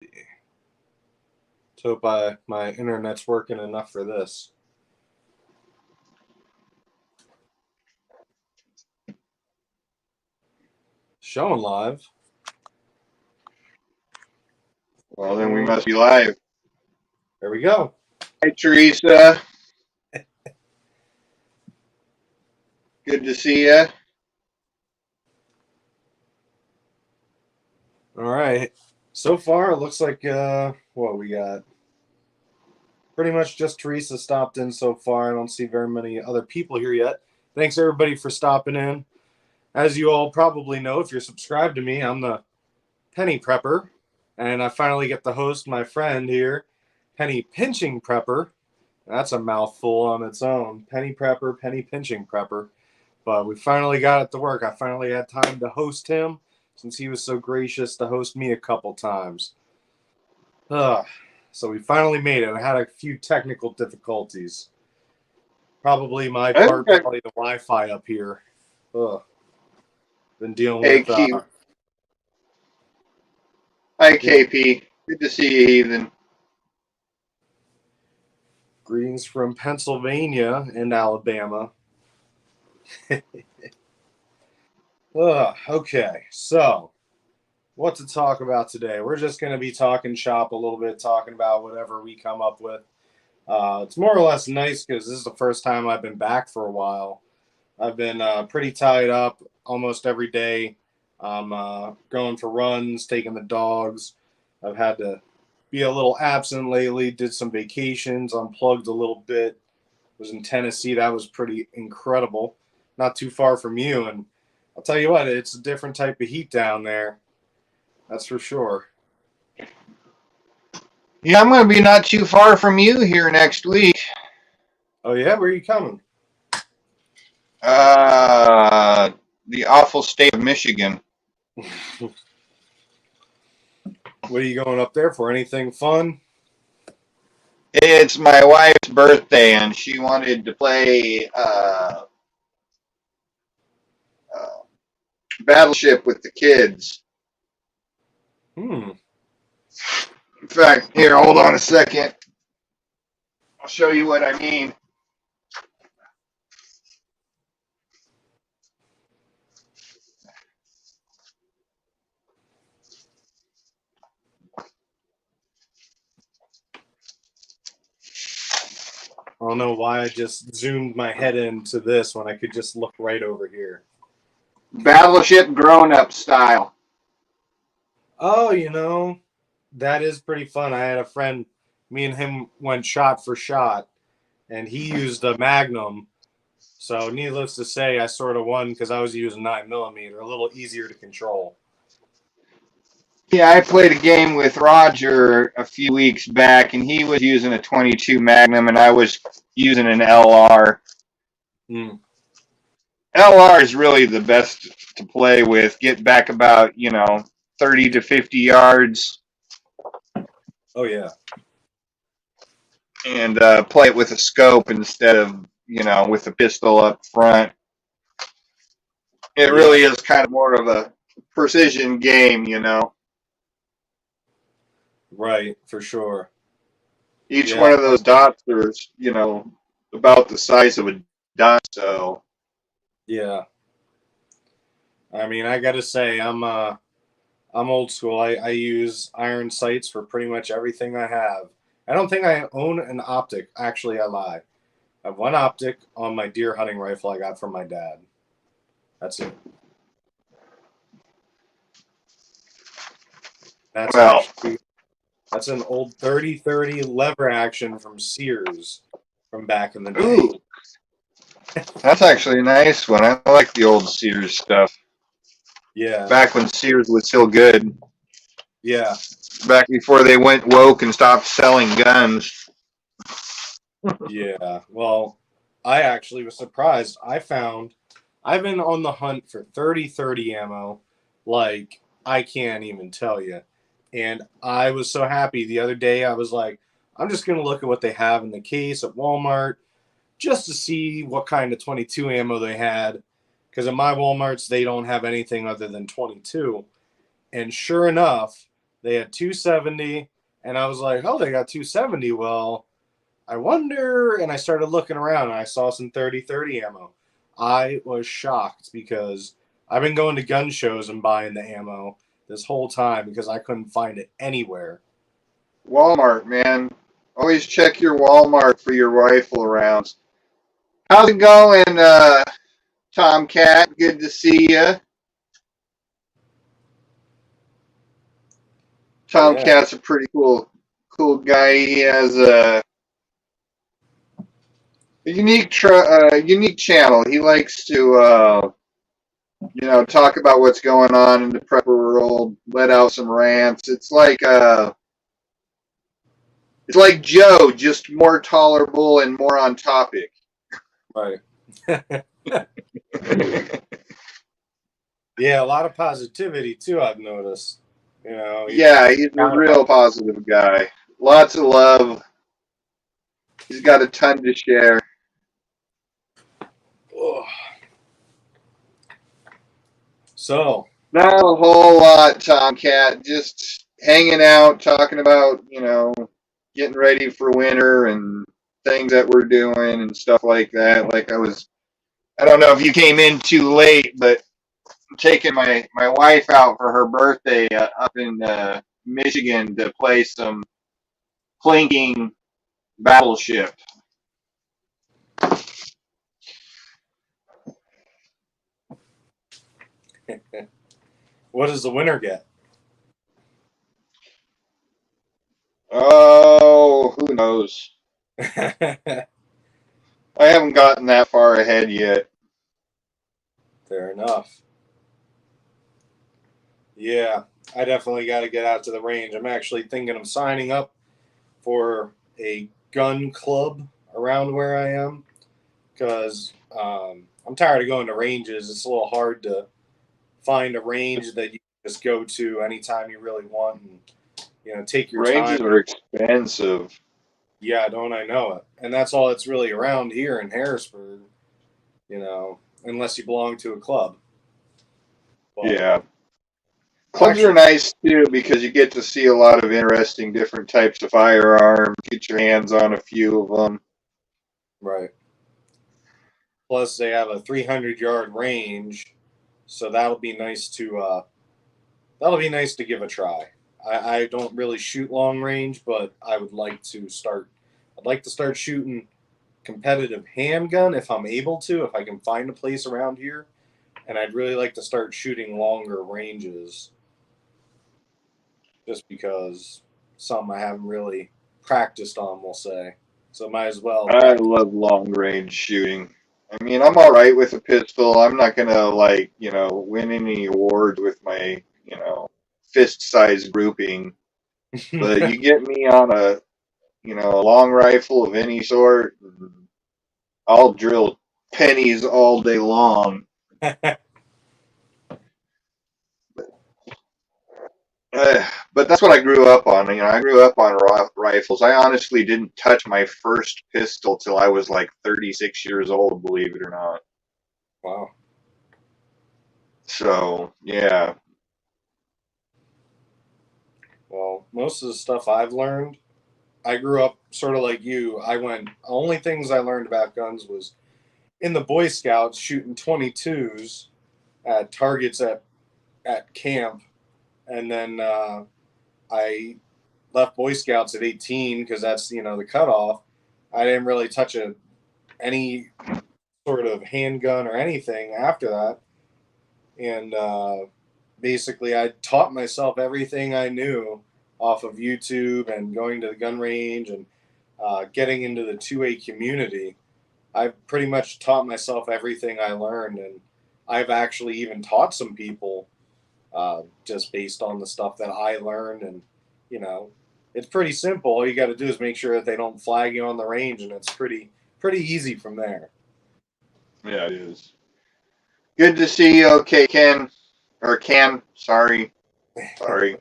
Let's hope my internet's working enough for this. Showing live. Well, then we must be live. There we go. Hi, Teresa. Good to see you. All right. So far, it looks like what we got. Pretty much just Teresa stopped in so far. I don't see very many other people here yet. Thanks everybody for stopping in. As you all probably know, if you're subscribed to me, I'm the Penny Prepper, and I finally get to host my friend here, Penny Pinching Prepper. That's a mouthful on its own. Penny Prepper, Penny Pinching Prepper. But we finally got it to work. I finally had time to host him since he was so gracious to host me a couple times. So we finally made it. I had a few technical difficulties. Probably my part, Okay. probably the Wi-Fi up here. Ugh. Been dealing Hey, with Q. Hi, yeah. KP. Good to see you, Heathen. Greetings from Pennsylvania and Alabama. Okay, so what to talk about today? We're just going to be talking shop a little bit, talking about whatever we come up with. It's more or less nice because this is the first time I've been back for a while. I've been pretty tied up almost every day. I'm going for runs, taking the dogs. I've had to be a little absent lately, did some vacations, unplugged a little bit. Was in Tennessee. That was pretty incredible. Not too far from you. And I'll tell you what, it's a different type of heat down there. That's for sure. Yeah, I'm going to be not too far from you here next week. Oh, yeah? Where are you coming? The awful state of Michigan. What are you going up there for? Anything fun? It's my wife's birthday, and she wanted to play Battleship with the kids. Hmm. In fact, here, hold on a second. I'll show you what I mean. I don't know why I just zoomed my head into this when I could just look right over here. Battleship grown-up style. Oh, that is pretty fun. I had a friend, me and him went shot for shot, and he used a Magnum. So, needless to say, I sort of won because I was using 9mm, a little easier to control. Yeah, I played a game with Roger a few weeks back, and he was using a 22 Magnum, and I was using an LR. Mm. LR is really the best to play with. Get back about 30 to 50 yards, Oh, yeah. and play it with a scope instead of with a pistol up front. It Yeah. really is kind of more of a precision game. Right, for sure. Each Yeah. one of those dots are about the size of a dot. So Yeah. I mean, I got to say, I'm old school. I use iron sights for pretty much everything I have. I don't think I own an optic. Actually, I lie. I have one optic on my deer hunting rifle I got from my dad. That's it. That's well, actually that's an old 30-30 lever action from Sears from back in the day. ooh, that's actually a nice one. I like the old Sears stuff. Yeah. Back when Sears was still good. Yeah. Back before they went woke and stopped selling guns. Yeah. Well, I actually was surprised. I've been on the hunt for 30-30 ammo like I can't even tell you. And I was so happy the other day. I was like, I'm just going to look at what they have in the case at Walmart just to see what kind of 22 ammo they had. Because at my Walmarts, they don't have anything other than 22. And sure enough, They had 270, and I was like, oh, they got 270. Well, I wonder. And I started looking around, and I saw some 30-30 ammo. I was shocked because I've been going to gun shows and buying the ammo this whole time because I couldn't find it anywhere. Walmart, man. Always check your Walmart for your rifle rounds. How's it going, Tomcat? Good to see you. Yeah. Tomcat's a pretty cool guy. He has a unique channel. He likes to talk about what's going on in the prepper world, let out some rants. It's like Joe, just more tolerable and more on topic. Right. Yeah, a lot of positivity too, I've noticed. Yeah, he's a real positive guy. Lots of love. He's got a ton to share. So, Not a whole lot, Tomcat. Just hanging out, talking about, getting ready for winter and things that we're doing and stuff like that. I don't know if you came in too late, but I'm taking my wife out for her birthday up in Michigan to play some Plinking Battleship. what does the winner get? Oh, who knows? I haven't gotten that far ahead yet. Fair enough. Yeah, I definitely got to get out to the range. I'm actually thinking of signing up for a gun club around where I am because I'm tired of going to ranges. It's a little hard to find a range that you can just go to anytime you really want and take your time. Ranges are expensive. Yeah, don't I know it? And that's all that's really around here in Harrisburg. Unless you belong to a club. But Yeah. Clubs are nice too because you get to see a lot of interesting different types of firearms, get your hands on a few of them. right. Plus, they have a 300-yard range, so that'll be nice to give a try. I don't really shoot long range, but I would like to start. I'd like to start shooting competitive handgun if I'm able to, if I can find a place around here, and I'd really like to start shooting longer ranges, just because some I haven't really practiced on, we'll say. So might as well I practice. love long range shooting. I mean, I'm all right with a pistol. I'm not gonna win any awards with my fist size grouping, but you get me on a long rifle of any sort, I'll drill pennies all day long. But that's what I grew up on. I grew up on rifles. I honestly didn't touch my first pistol till I was like 36 years old, believe it or not. Wow. So, yeah. Well, most of the stuff I've learned, I grew up sort of like you. Only things I learned about guns was in the Boy Scouts shooting 22s at targets at camp. And then I left Boy Scouts at 18 because that's, the cutoff. I didn't really touch any sort of handgun or anything after that. And basically, I taught myself everything I knew off of YouTube and going to the gun range and getting into the 2A community. I've pretty much taught myself everything I learned, and I've actually even taught some people just based on the stuff that I learned. And you know, it's pretty simple. All you got to do is make sure that they don't flag you on the range, and it's pretty easy from there. Yeah, it is. Good to see you. Okay, Ken. Or Cam. Sorry. Sorry.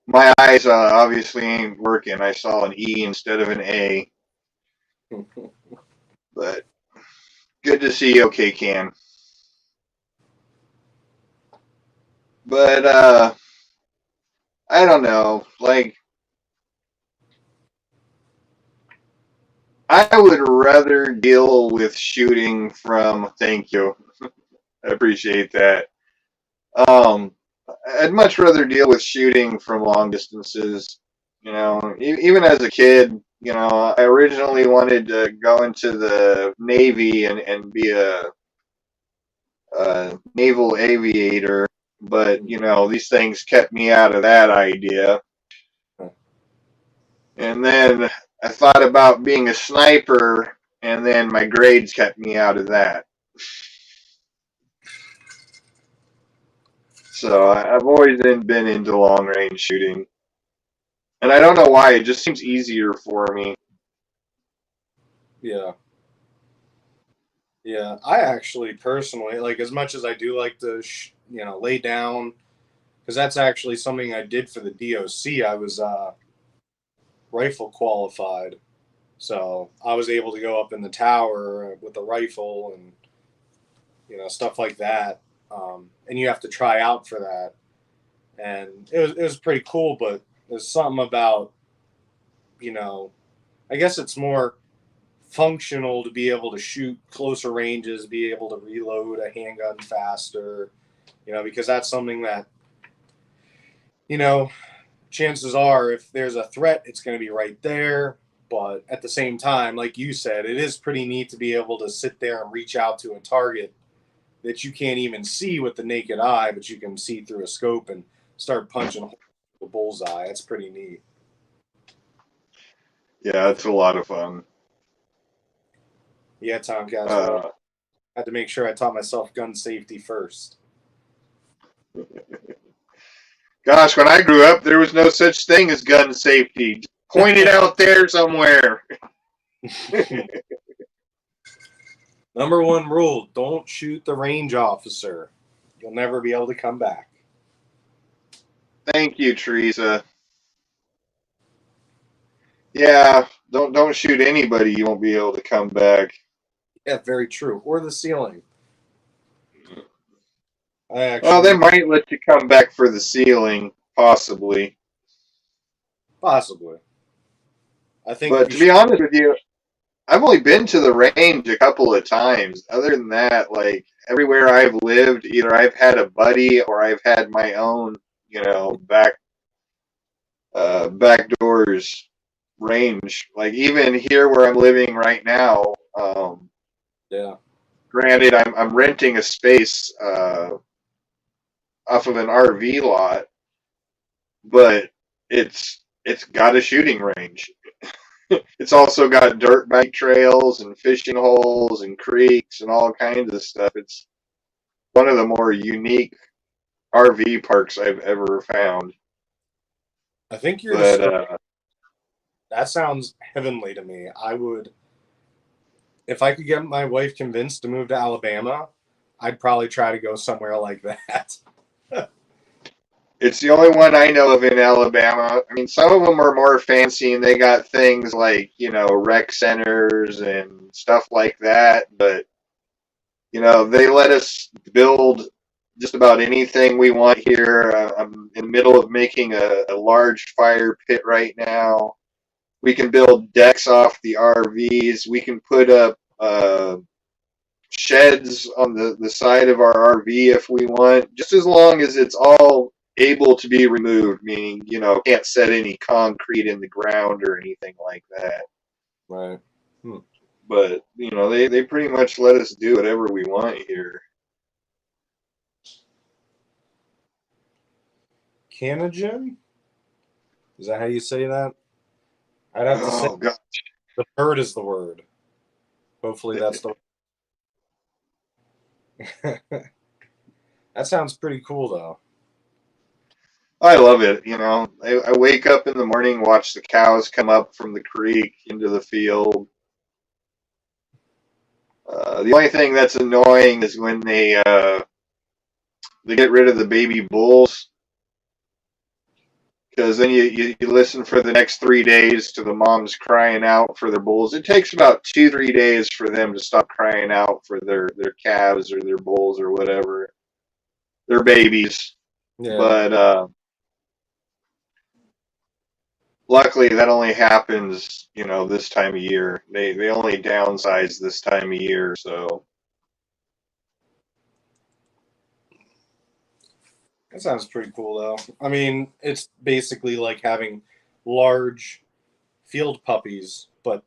My eyes obviously ain't working. I saw an E instead of an A. But good to see you. Okay, Cam. But I don't know. Like, I would rather deal with shooting from. Thank you. I appreciate that. Um, I'd much rather deal with shooting from long distances. You know, even as a kid, you know, I originally wanted to go into the Navy and be a naval aviator, but you know, these things kept me out of that idea. And then I thought about being a sniper, and then my grades kept me out of that. So I've always been into long range shooting. And I don't know why, it just seems easier for me. Yeah. Yeah. I actually personally, like, as much as I do like to, lay down, because that's actually something I did for the DOC. I was rifle qualified. So I was able to go up in the tower with a rifle and, stuff like that. And you have to try out for that. And it was pretty cool, but there's something about, you know, I guess it's more functional to be able to shoot closer ranges, be able to reload a handgun faster, because that's something that, you know, chances are if there's a threat, it's going to be right there. But at the same time, like you said, it is pretty neat to be able to sit there and reach out to a target that you can't even see with the naked eye, but you can see through a scope and start punching the bullseye. That's pretty neat. Yeah, it's a lot of fun. Yeah, Tomcats. Well, Uh, I had to make sure I taught myself gun safety first. Gosh, when I grew up, there was no such thing as gun safety. Just point it out there somewhere. Number one rule: don't shoot the range officer. You'll never be able to come back. Thank you, Teresa. Yeah, don't shoot anybody. You won't be able to come back. Yeah, very true. Or the ceiling. I Well, they actually might let you come back for the ceiling, possibly. possibly. I think But you to should. be honest with you, I've only been to the range a couple of times. Other than that, like everywhere I've lived, either I've had a buddy or I've had my own, you know, back doors range. Like even here where I'm living right now, Yeah. granted I'm renting a space off of an RV lot, but it's got a shooting range. It's also got dirt bike trails and fishing holes and creeks and all kinds of stuff. It's one of the more unique RV parks I've ever found. I think you're But describing. That sounds heavenly to me. I would, if I could get my wife convinced to move to Alabama, I'd probably try to go somewhere like that. it's the only one I know of in Alabama. I mean, some of them are more fancy and they got things like, you know, rec centers and stuff like that. But, you know, they let us build just about anything we want here. I'm in the middle of making a large fire pit right now. We can build decks off the RVs. We can put up sheds on the side of our RV if we want, just as long as it's all able to be removed, meaning, you know, can't set any concrete in the ground or anything like that. Right. Hmm. But, you know, they pretty much let us do whatever we want here. Canogen? Is that how you say that? I'd have to say Oh, God. the bird is the word. Hopefully that's the. That sounds pretty cool though. I love it. You know, I wake up in the morning, watch the cows come up from the creek into the field. The only thing that's annoying is when they get rid of the baby bulls, because then you listen for the next 3 days to the moms crying out for their bulls. It takes about 2 3 days for them to stop crying out for their calves or their bulls or whatever, their babies. Yeah. But luckily that only happens, this time of year. They only downsize this time of year, so That sounds pretty cool, though. I mean, it's basically like having large field puppies, but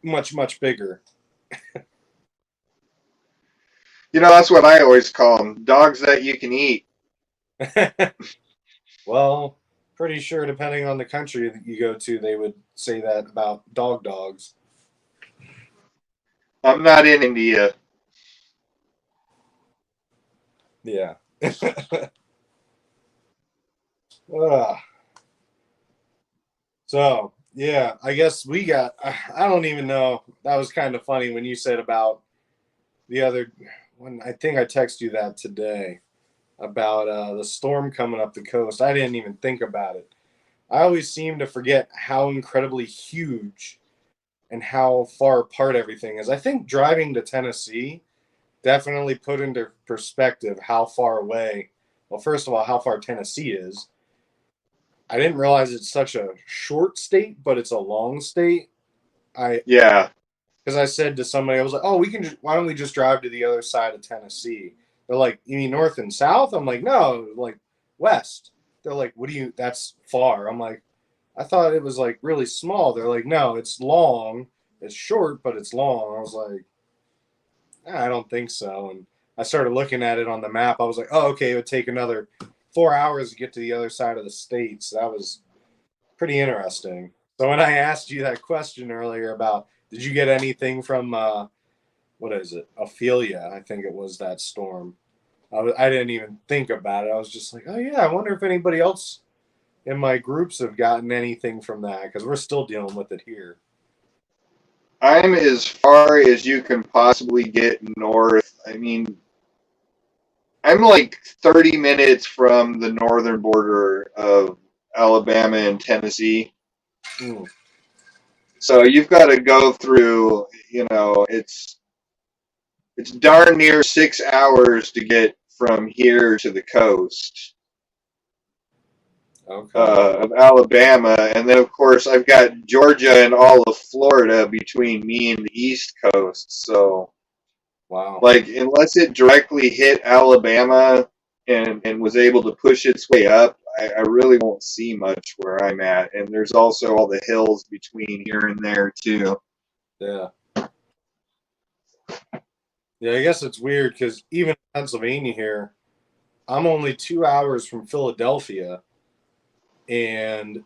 much, much bigger. that's what I always call them, dogs that you can eat. Well, pretty sure depending on the country that you go to, they would say that about dogs. I'm not in India. Yeah. Ugh. So, yeah, I guess we got, I don't even know. That was kind of funny when you said about the other, when I think I texted you that today about the storm coming up the coast. I didn't even think about it. I always seem to forget how incredibly huge and how far apart everything is. I think driving to Tennessee definitely put into perspective how far away, well, first of all, how far Tennessee is. I didn't realize it's such a short state, but it's a long state. I Yeah. Because I said to somebody, I was like, "Oh, why don't we just drive to the other side of Tennessee?" They're like, "You mean north and south?" I'm like, "No, like west." They're like, "What do you? That's far." I'm like, "I thought it was like really small." They're like, "No, it's long. It's short, but it's long." I was like, I don't think so. And I started looking at it on the map. I was like, "Oh, okay, it would take another 4 hours to get to the other side of the state." So that was pretty interesting. So when I asked you that question earlier about did you get anything from what is it, Ophelia? I think it was that storm. I didn't even think about it. I was just like, oh yeah, I wonder if anybody else in my groups have gotten anything from that because we're still dealing with it here. I'm as far as you can possibly get north. I mean, I'm like 30 minutes from the northern border of Alabama and Tennessee. Mm, So you've got to go through, it's darn near 6 hours to get from here to the coast okay. of Alabama. And then, of course, I've got Georgia and all of Florida between me and the East Coast. So, Wow. like, unless it directly hit Alabama and was able to push its way up, I really won't see much where I'm at. And there's also all the hills between here and there, too. Yeah. Yeah, I guess it's weird because even in Pennsylvania here, I'm only 2 hours from Philadelphia, and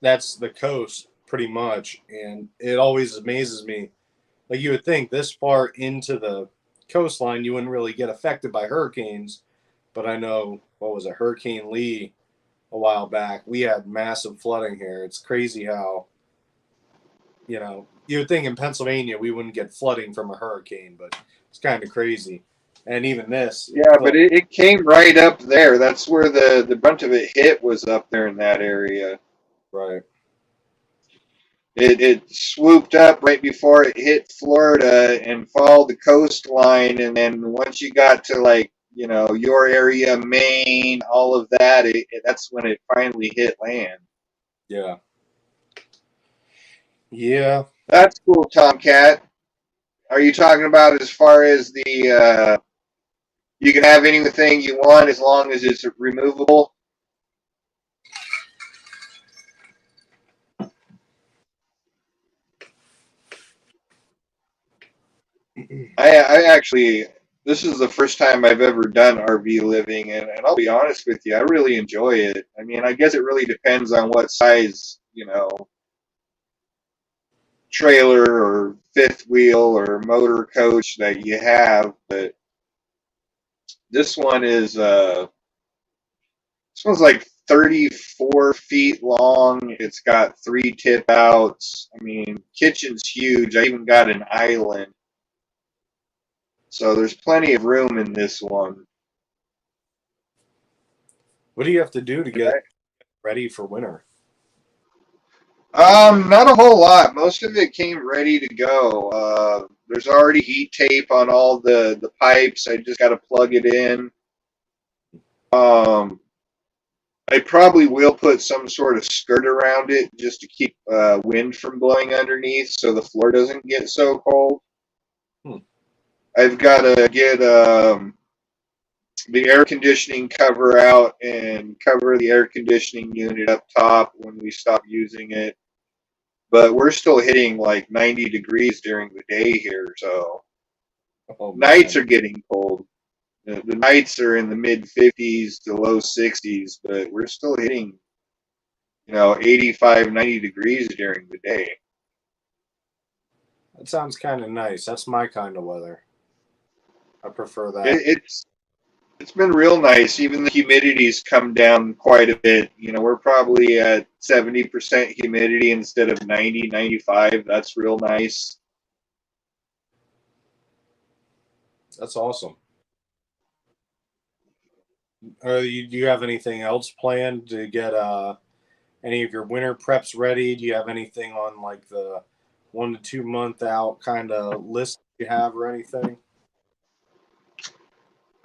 that's the coast pretty much. And it always amazes me. Like you would think this far into the coastline, you wouldn't really get affected by hurricanes. But I know, what was it, Hurricane Lee a while back. We had massive flooding here. It's crazy how, you would think in Pennsylvania we wouldn't get flooding from a hurricane, but it's kind of crazy. And even this, Yeah, but it came right up there. That's where the brunt of it hit was up there in that area. right. It swooped up right before it hit Florida and followed the coastline, and then once you got to like your area, Maine, all of that, that's when it finally hit land. Yeah. Yeah. That's cool, Tomcat. Are you talking about as far as the you can have anything you want as long as it's removable? I actually, this is the first time I've ever done RV living, and I'll be honest with you, I really enjoy it. I mean, I guess it really depends on what size, trailer or fifth wheel or motor coach that you have, but this one is, this one's like 34 feet long. It's got 3 tip outs. I mean, kitchen's huge. I even got an island. So there's plenty of room in this one. What do you have to do to get ready for winter? Not a whole lot. Most of it came ready to go. There's already heat tape on all the pipes. I just got to plug it in. Um, I probably will put some sort of skirt around it just to keep wind from blowing underneath so the floor doesn't get so cold. Hmm. I've got to get the air conditioning cover out and cover the air conditioning unit up top when we stop using it. But we're still hitting like 90 degrees during the day here, so Oh nights man, are getting cold. The nights are in the mid 50s to low 60s, but we're still hitting, 85, 90 degrees during the day. that sounds kind of nice. That's my kind of weather. I prefer that. It's been real nice. Even the humidity's come down quite a bit. We're probably at 70% humidity instead of 90, 95. That's real nice. That's awesome. Do you have anything else planned to get any of your winter preps ready? Do you have anything on like the 1 to 2 month out kind of list you have or anything?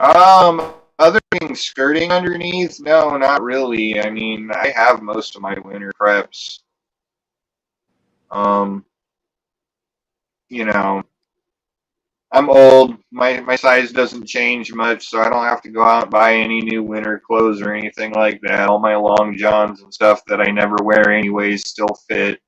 Other than skirting underneath, no, not really. I mean, I have most of my winter preps. Um, you know, I'm old. My size doesn't change much, so I don't have to go out and buy any new winter clothes or anything like that. All my long johns and stuff that I never wear anyways still fit.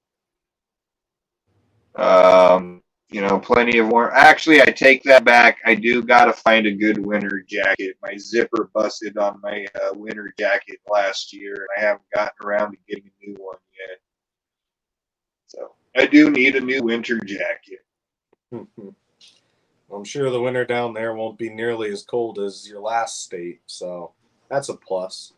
Plenty of warm. Actually, I take that back. I do gotta find a good winter jacket. My zipper busted on my winter jacket last year, and I haven't gotten around to getting a new one yet. So I do need a new winter jacket. I'm sure the winter down there won't be nearly as cold as your last state, so that's a plus.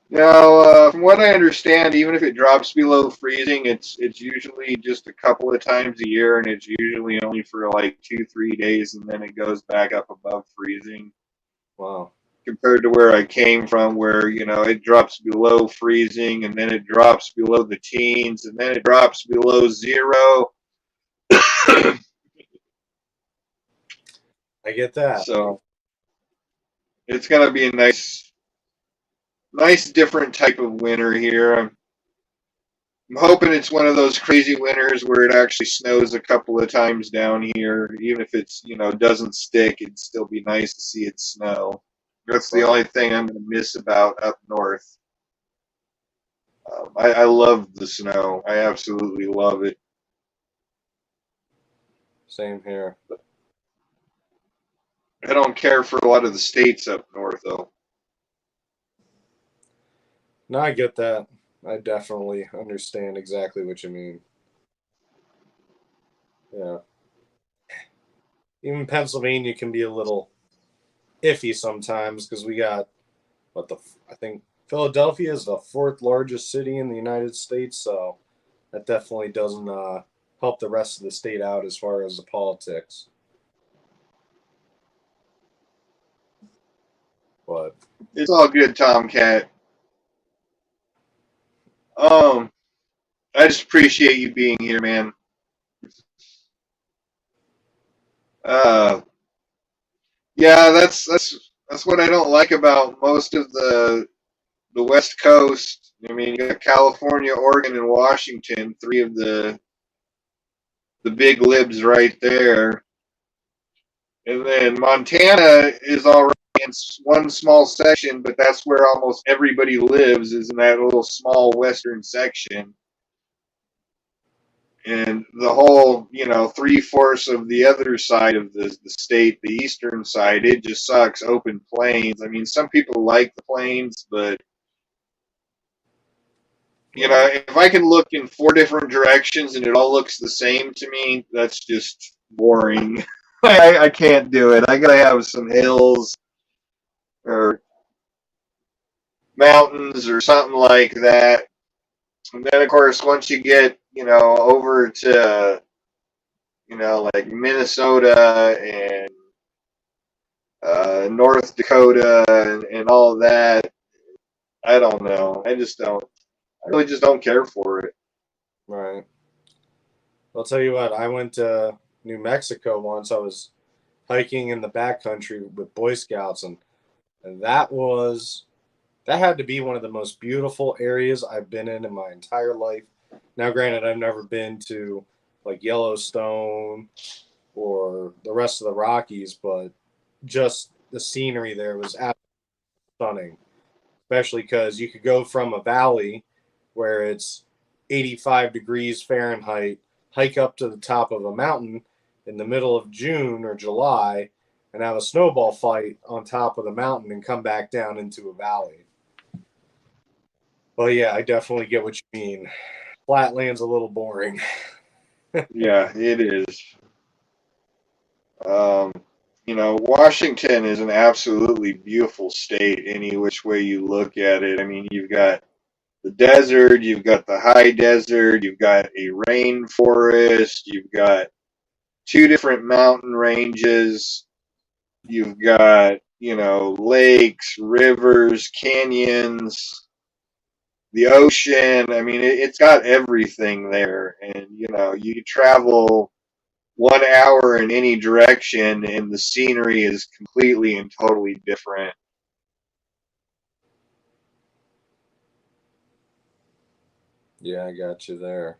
Now, from what I understand, even if it drops below freezing, it's usually just a couple of times a year, and it's usually only for like 2, 3 days, and then it goes back up above freezing. Wow. Compared to where I came from, where it drops below freezing, and then it drops below the teens, and then it drops below zero. I get that. So it's gonna be a nice different type of winter here. I'm hoping it's one of those crazy winters where it actually snows a couple of times down here. Even if it's, doesn't stick, it'd still be nice to see it snow. That's the Right. only thing I'm going to miss about up north. I love the snow. I absolutely love it. Same here. I don't care for a lot of the states up north, though. No, I get that. I definitely understand exactly what you mean. Yeah. Even Pennsylvania can be a little iffy sometimes because we got I think Philadelphia is the fourth largest city in the United States, so that definitely doesn't help the rest of the state out as far as the politics. But It's all good, Tomcat. Um, I just appreciate you being here, man. Uh, yeah, that's what I don't like about most of the West Coast. I mean, you got California, Oregon, and Washington, three of the big libs right there. And then Montana is already in one small section, but that's where almost everybody lives, is in that little small western section. And the whole, 3/4 of the other side of the state, the eastern side, it just sucks. Open plains. I mean, some people like the plains, but if I can look in four different directions and it all looks the same to me, that's just boring. I can't do it. I gotta have some hills or mountains or something like that. And then, of course, once you get, over to, like Minnesota and North Dakota and all of that, I don't know. I really just don't care for it. right. I'll tell you what, I went to New Mexico once. I was hiking in the backcountry with Boy Scouts, and that was That had to be one of the most beautiful areas I've been in my entire life. Now, granted, I've never been to like Yellowstone or the rest of the Rockies, but just the scenery there was absolutely stunning, especially because you could go from a valley where it's 85 degrees Fahrenheit, hike up to the top of a mountain in the middle of June or July, and have a snowball fight on top of the mountain and come back down into a valley. But yeah, I definitely get what you mean. Flatland's a little boring. Yeah, it is. Um, Washington is an absolutely beautiful state any which way you look at it. I mean, you've got the desert, you've got the high desert, you've got a rainforest, you've got two different mountain ranges, you've got, lakes, rivers, canyons, the ocean. I mean, it's got everything there. And, you travel 1 hour in any direction and the scenery is completely and totally different. Yeah, I got you there.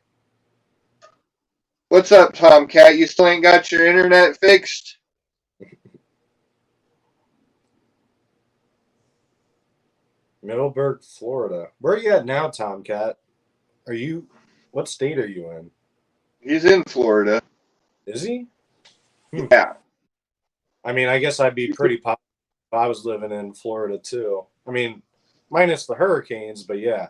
What's up, Tomcat? You still ain't got your internet fixed? Middleburg, Florida. Where are you at now, Tomcat? Are you? What state are you in? He's in Florida. Is he? Hmm. Yeah. I mean, I guess I'd be pretty popular if I was living in Florida too. I mean, minus the hurricanes, but yeah,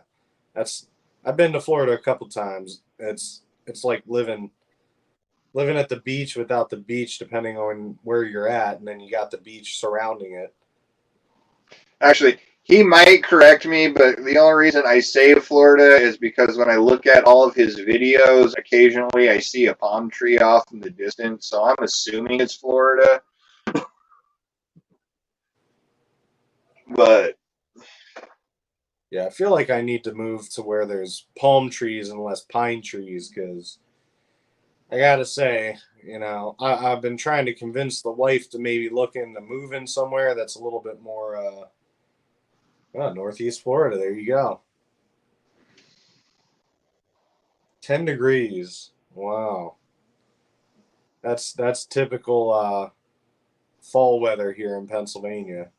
that's. I've been to Florida a couple times. It's like living at the beach without the beach, depending on where you're at, and then you got the beach surrounding it. Actually, he might correct me, but the only reason I say Florida is because when I look at all of his videos, occasionally I see a palm tree off in the distance, so I'm assuming it's Florida. But Yeah, I feel like I need to move to where there's palm trees and less pine trees because I gotta say, I've been trying to convince the wife to maybe look into moving somewhere that's a little bit more Northeast Florida. There you go. 10 degrees. Wow. That's typical fall weather here in Pennsylvania.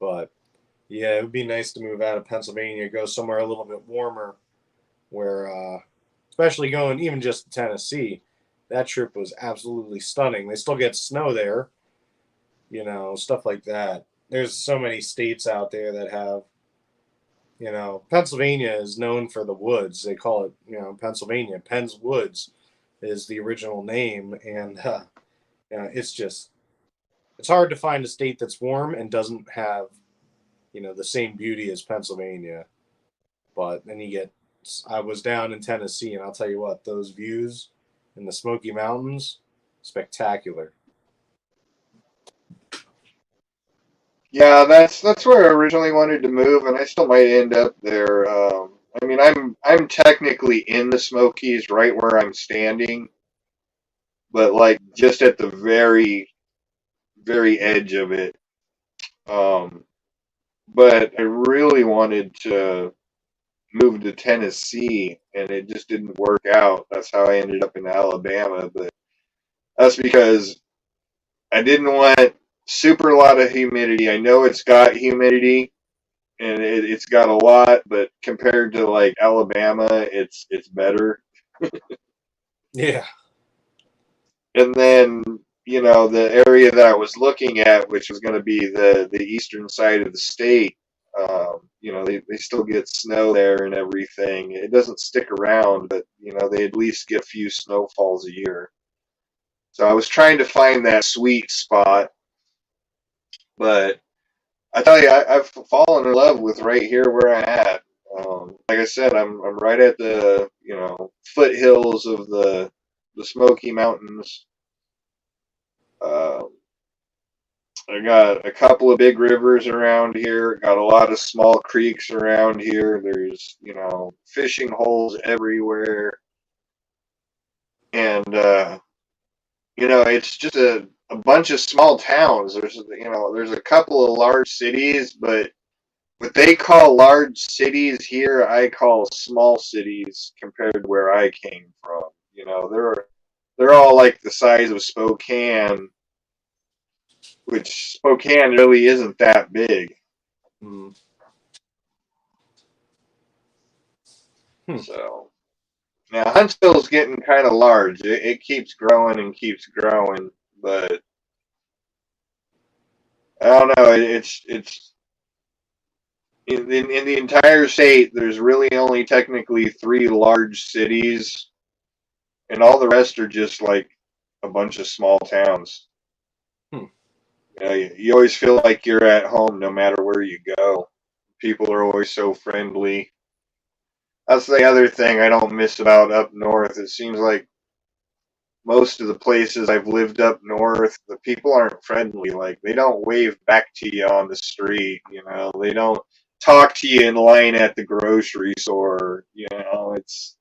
But yeah, it would be nice to move out of Pennsylvania, go somewhere a little bit warmer where especially going even just to Tennessee. That trip was absolutely stunning. They still get snow there, stuff like that. There's so many states out there that have, Pennsylvania is known for the woods. They call it, Pennsylvania. Penn's Woods is the original name. And, it's hard to find a state that's warm and doesn't have, the same beauty as Pennsylvania. But then I was down in Tennessee, and I'll tell you what, those views in the Smoky Mountains, spectacular. yeah, that's where I originally wanted to move, and I still might end up there. I mean, I'm technically in the Smokies, right where I'm standing, but like just at the very very edge of it. Um, but I really wanted to move to Tennessee, and it just didn't work out. That's how I ended up in Alabama. But that's because I didn't want super lot of humidity. I know it's got humidity, and it's got a lot, but compared to like Alabama, it's better. Yeah. And then the area that I was looking at, which was going to be the eastern side of the state, they still get snow there and everything. It doesn't stick around, but they at least get a few snowfalls a year. So I was trying to find that sweet spot, but I tell you, I've fallen in love with right here where I'm at. Like I said, I'm right at the foothills of the Smoky Mountains. Uh, I got a couple of big rivers around here. Got a lot of small creeks around here. There's fishing holes everywhere, and it's just a bunch of small towns. There's a couple of large cities, but what they call large cities here, I call small cities compared to where I came from. You know, they're all like the size of Spokane, which Spokane really isn't that big. Hmm. So now Huntsville's getting kind of large. It keeps growing and keeps growing, but I don't know. It's in the entire state. There's really only technically three large cities, and all the rest are just like a bunch of small towns. Hmm. You know, you always feel like you're at home no matter where you go. People are always so friendly. That's the other thing I don't miss about up north. It seems like most of the places I've lived up north, the people aren't friendly. Like, they don't wave back to you on the street, you know. They don't talk to you in line at the grocery store, you know. It's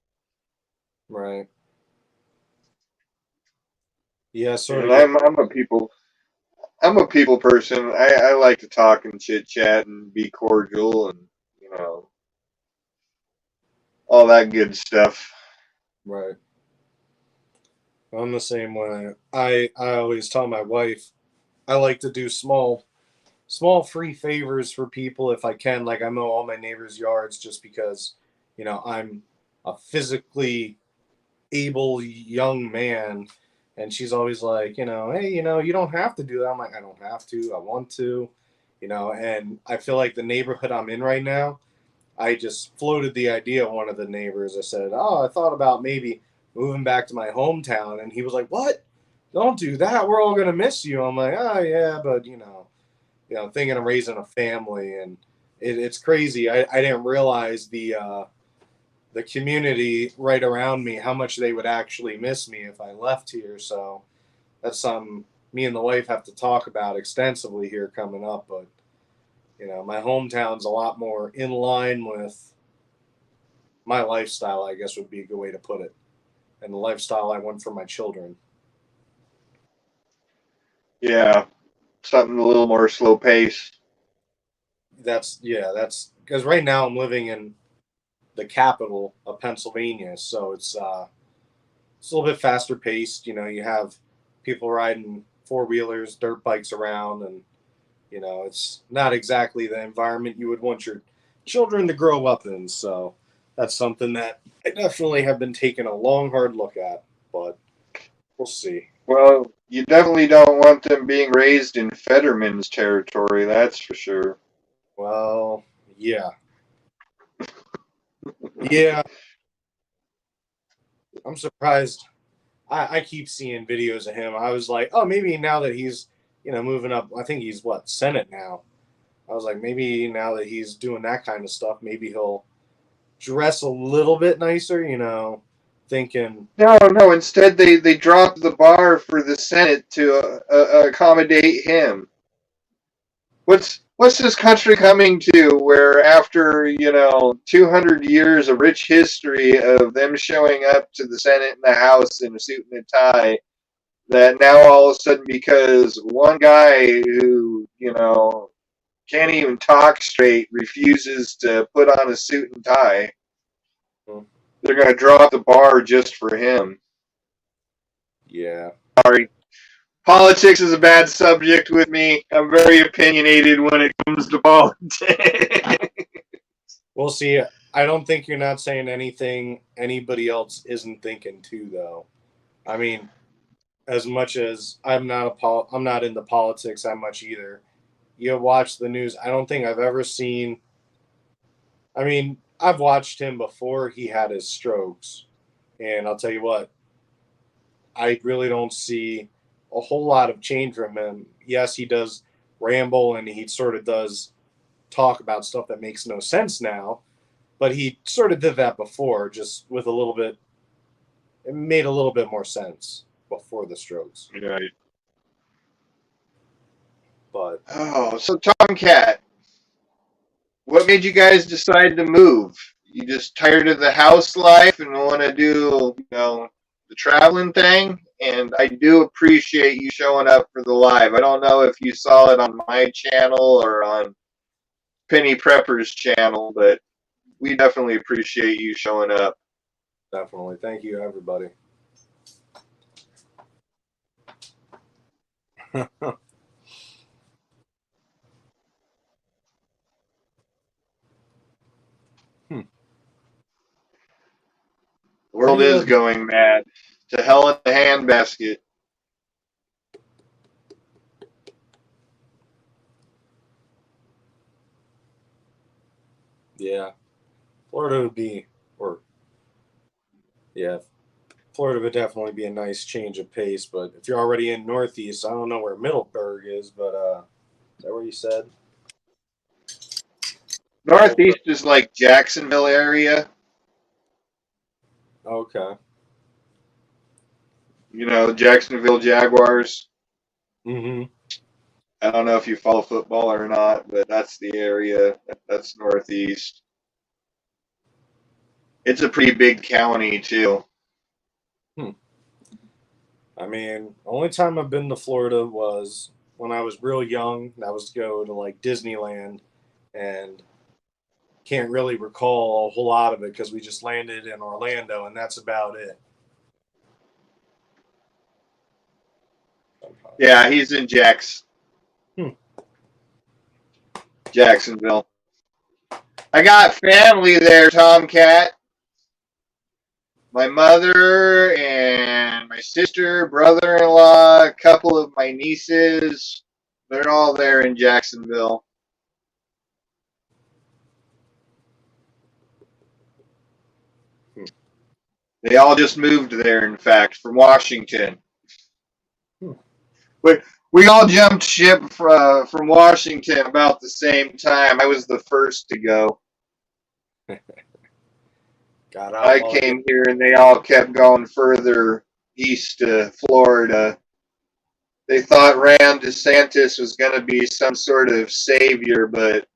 Right. Yeah, sort of and get. I'm a people person. I like to talk and chit chat and be cordial and you know all that good stuff. Right. I'm the same way. I always tell my wife I like to do small free favors for people if I can. Like I mow all my neighbors' yards just because, I'm a physically able young man. And she's always like, hey, you don't have to do that. I'm like, I don't have to. I want to, and I feel like the neighborhood I'm in right now, I just floated the idea of one of the neighbors. I said, oh, I thought about maybe moving back to my hometown. And he was like, what? Don't do that. We're all going to miss you. I'm like, oh, yeah, but, thinking of raising a family. And it's crazy. I didn't realize the community right around me, how much they would actually miss me if I left here. So that's something me and the wife have to talk about extensively here coming up. But my hometown's a lot more in line with my lifestyle, I guess would be a good way to put it, and the lifestyle I want for my children. Yeah, something a little more slow pace. That's because right now I'm living in the capital of Pennsylvania, so it's a little bit faster paced. You have people riding four wheelers, dirt bikes around, and it's not exactly the environment you would want your children to grow up in. So that's something that I definitely have been taking a long, hard look at, but we'll see. Well, you definitely don't want them being raised in Fetterman's territory, that's for sure. Well, yeah, yeah. I'm surprised. I keep seeing videos of him. I was like, oh, maybe now that he's moving up, I think he's what, Senate now. I was like, maybe now that he's doing that kind of stuff, maybe he'll dress a little bit nicer. Thinking, No, no. Instead, they dropped the bar for the Senate to accommodate him. What's this country coming to? Where after 200 years of rich history of them showing up to the Senate and the House in a suit and a tie, that now all of a sudden because one guy who can't even talk straight refuses to put on a suit and tie, they're going to drop the bar just for him. yeah, Sorry. Politics is a bad subject with me. I'm very opinionated when it comes to politics. we'll see. I don't think you're not saying anything anybody else isn't thinking too, though. I mean, as much as I'm not into politics that much either. You watch the news. I don't think I've ever seen. I mean, I've watched him before he had his strokes, and I'll tell you what, I really don't see a whole lot of change from him. Yes, he does ramble and he sort of does talk about stuff that makes no sense now, but he sort of did that before, just with a little bit. It made a little bit more sense before the strokes, Right. but Oh, so Tomcat, what made you guys decide to move? You just tired of the house life and want to do, the traveling thing? And I do appreciate you showing up for the live. I don't know if you saw it on my channel or on Penny Preppers channel, but we definitely appreciate you showing up. Definitely. Thank you, everybody. The world is going mad. To hell in the handbasket. Yeah. Florida would be, Florida would definitely be a nice change of pace. But if you're already in Northeast, I don't know where Middleburg is, but is that where you said? Northeast is like Jacksonville area. Okay. You know, Jacksonville Jaguars. Mm-hmm. I don't know if you follow football or not, but that's the area. That's Northeast. It's a pretty big county, too. I mean, only time I've been to Florida was when I was real young. That was to go to like Disneyland, and can't really recall a whole lot of it because we just landed in Orlando, and that's about it. Yeah, he's in Jacksonville. I got family there, Tomcat. My mother and my sister, brother-in-law, a couple of my nieces, they're all there in Jacksonville. They all just moved there, in fact, from Washington. We all jumped ship from Washington about the same time. I was the first to go. I came here, and they all kept going further east to Florida. They thought Ron DeSantis was going to be some sort of savior, but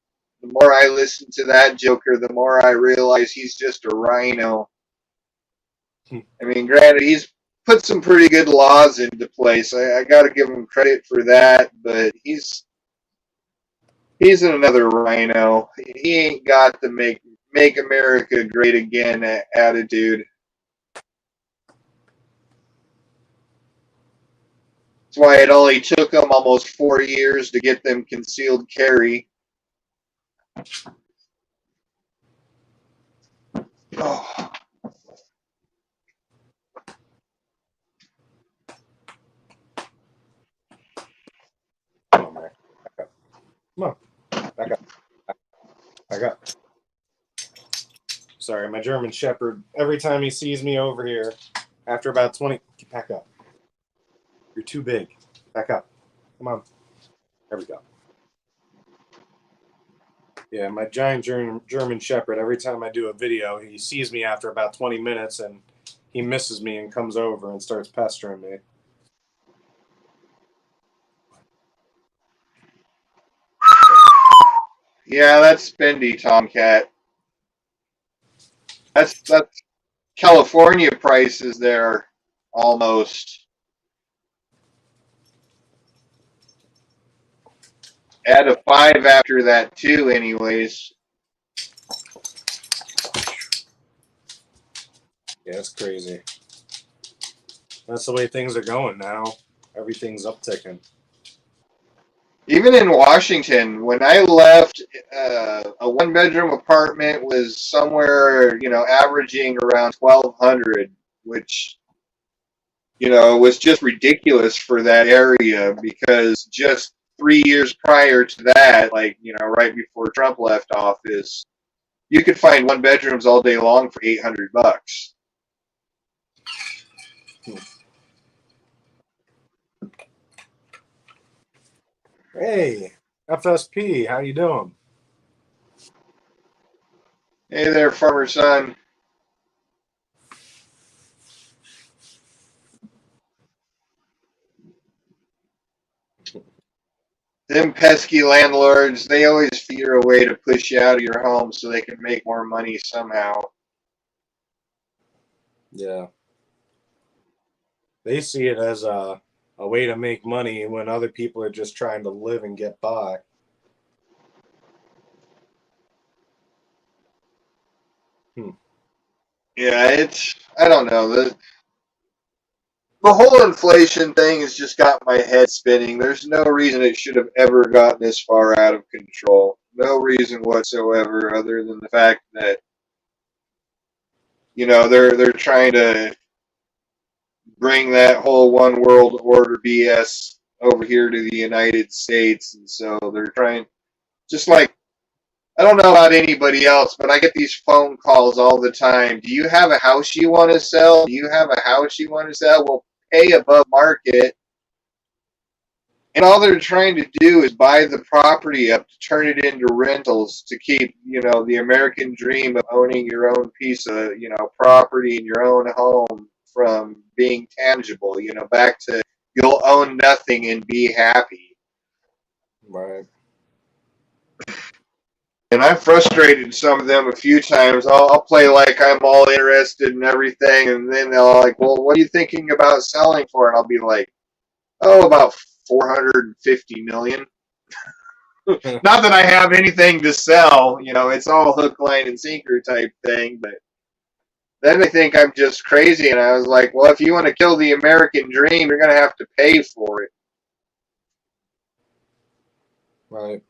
the more I listen to that joker, the more I realize he's just a rhino. I mean, granted, he's put some pretty good laws into place. I got to give him credit for that, but he's another rhino. He ain't got the make America great again attitude. That's why it only took them almost 4 years to get them concealed carry. Oh. Come on, back up. Back up. Sorry, my German Shepherd, every time he sees me over here, after about 20, back up. You're too big. Back up. Come on. There we go. Yeah, my giant German Shepherd, every time I do a video, he sees me after about 20 minutes and he misses me and comes over and starts pestering me. Yeah, that's spendy, Tomcat. That's California prices there, almost. Add a 5 after that, too, anyways. Yeah, it's crazy. That's the way things are going now. Everything's upticking. Even in Washington, when I left, a one-bedroom apartment was somewhere, averaging around 1,200, which, was just ridiculous for that area because just 3 years prior to that, like, right before Trump left office, you could find one bedrooms all day long for $800. Hey, FSP, how you doing? Hey there, farmer son. Them pesky landlords, they always figure a way to push you out of your home so they can make more money somehow. Yeah. They see it as a way to make money when other people are just trying to live and get by. Yeah, I don't know. The whole inflation thing has just got my head spinning. There's no reason it should have ever gotten this far out of control. No reason whatsoever, other than the fact that they're trying to bring that whole one world order BS over here to the United States, and so they're trying. Just like, I don't know about anybody else, but I get these phone calls all the time. Do you have a house you want to sell? Do you have a house you want to sell? Well, pay above market. And all they're trying to do is buy the property up to turn it into rentals to keep, the American dream of owning your own piece of, property in your own home from being tangible, back to you'll own nothing and be happy. Right. And I've frustrated some of them a few times. I'll play like I'm all interested in everything, and then they'll like, well, what are you thinking about selling for? And I'll be like, oh, about 450 million. Not that I have anything to sell, it's all hook, line, and sinker type thing, but then they think I'm just crazy, and I was like, well, if you want to kill the American dream, you're going to have to pay for it. Right.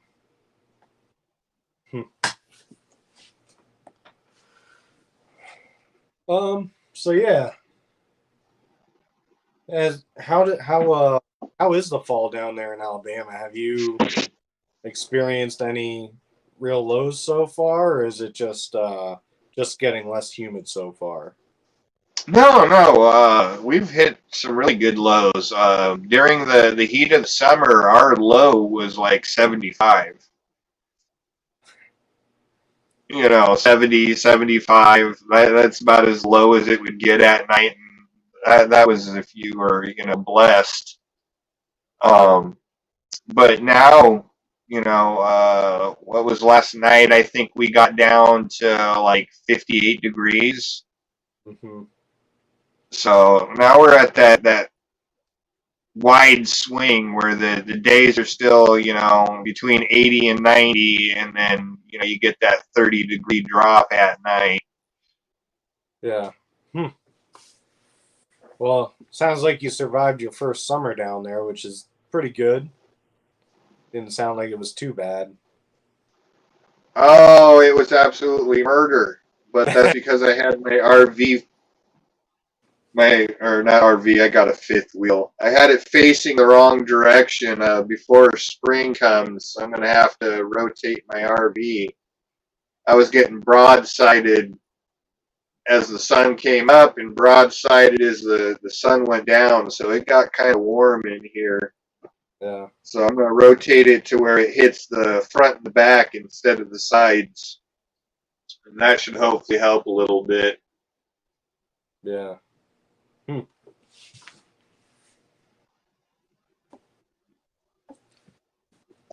So yeah, how is the fall down there in Alabama? Have you experienced any real lows so far, or is it just getting less humid so far? No. We've hit some really good lows. During the heat of the summer, our low was like 75. 70, 75. That's about as low as it would get at night. And that was if you were, blessed. Um, but now, what was last night? I think we got down to like 58 degrees. Hmm. So now we're at that wide swing where the days are still, between 80 and 90, and then, you get that 30-degree drop at night. Yeah. Hmm. Well, sounds like you survived your first summer down there, which is pretty good. Didn't sound like it was too bad. Oh, it was absolutely murder. But that's because I had my RV, or not RV, I got a fifth wheel. I had it facing the wrong direction. Before spring comes, I'm going to have to rotate my RV. I was getting broadsided as the sun came up and broadsided as the sun went down. So it got kind of warm in here. Yeah. So I'm going to rotate it to where it hits the front and the back instead of the sides. And that should hopefully help a little bit. Yeah. Hmm.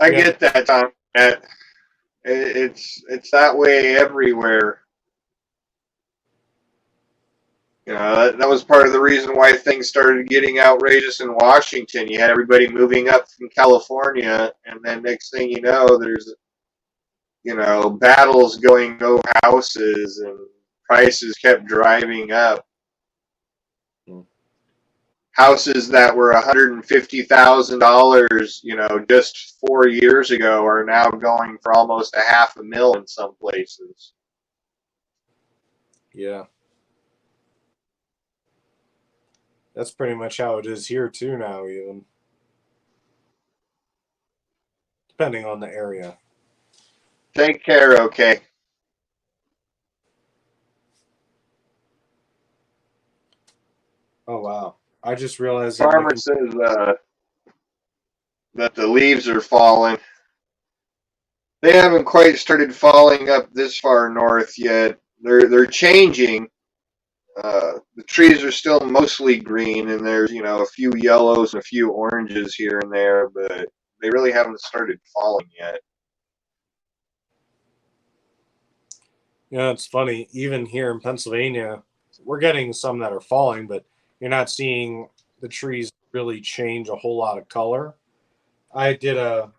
I Yeah. get that, Tom. It's that way everywhere. That was part of the reason why things started getting outrageous in Washington. You had everybody moving up from California, and then next thing you know, there's battles going over houses, and prices kept driving up. Hmm. Houses that were $150,000, just 4 years ago, are now going for almost a $500,000 in some places. Yeah. That's pretty much how it is here too now, even depending on the area. Take care, okay? Oh wow. I just realized I'm Farmer looking. says that the leaves are falling. They haven't quite started falling up this far north yet. They're changing. The trees are still mostly green, and there's a few yellows and a few oranges here and there, but they really haven't started falling yet. Yeah, it's funny. Even here in Pennsylvania, we're getting some that are falling, but you're not seeing the trees really change a whole lot of color. I did a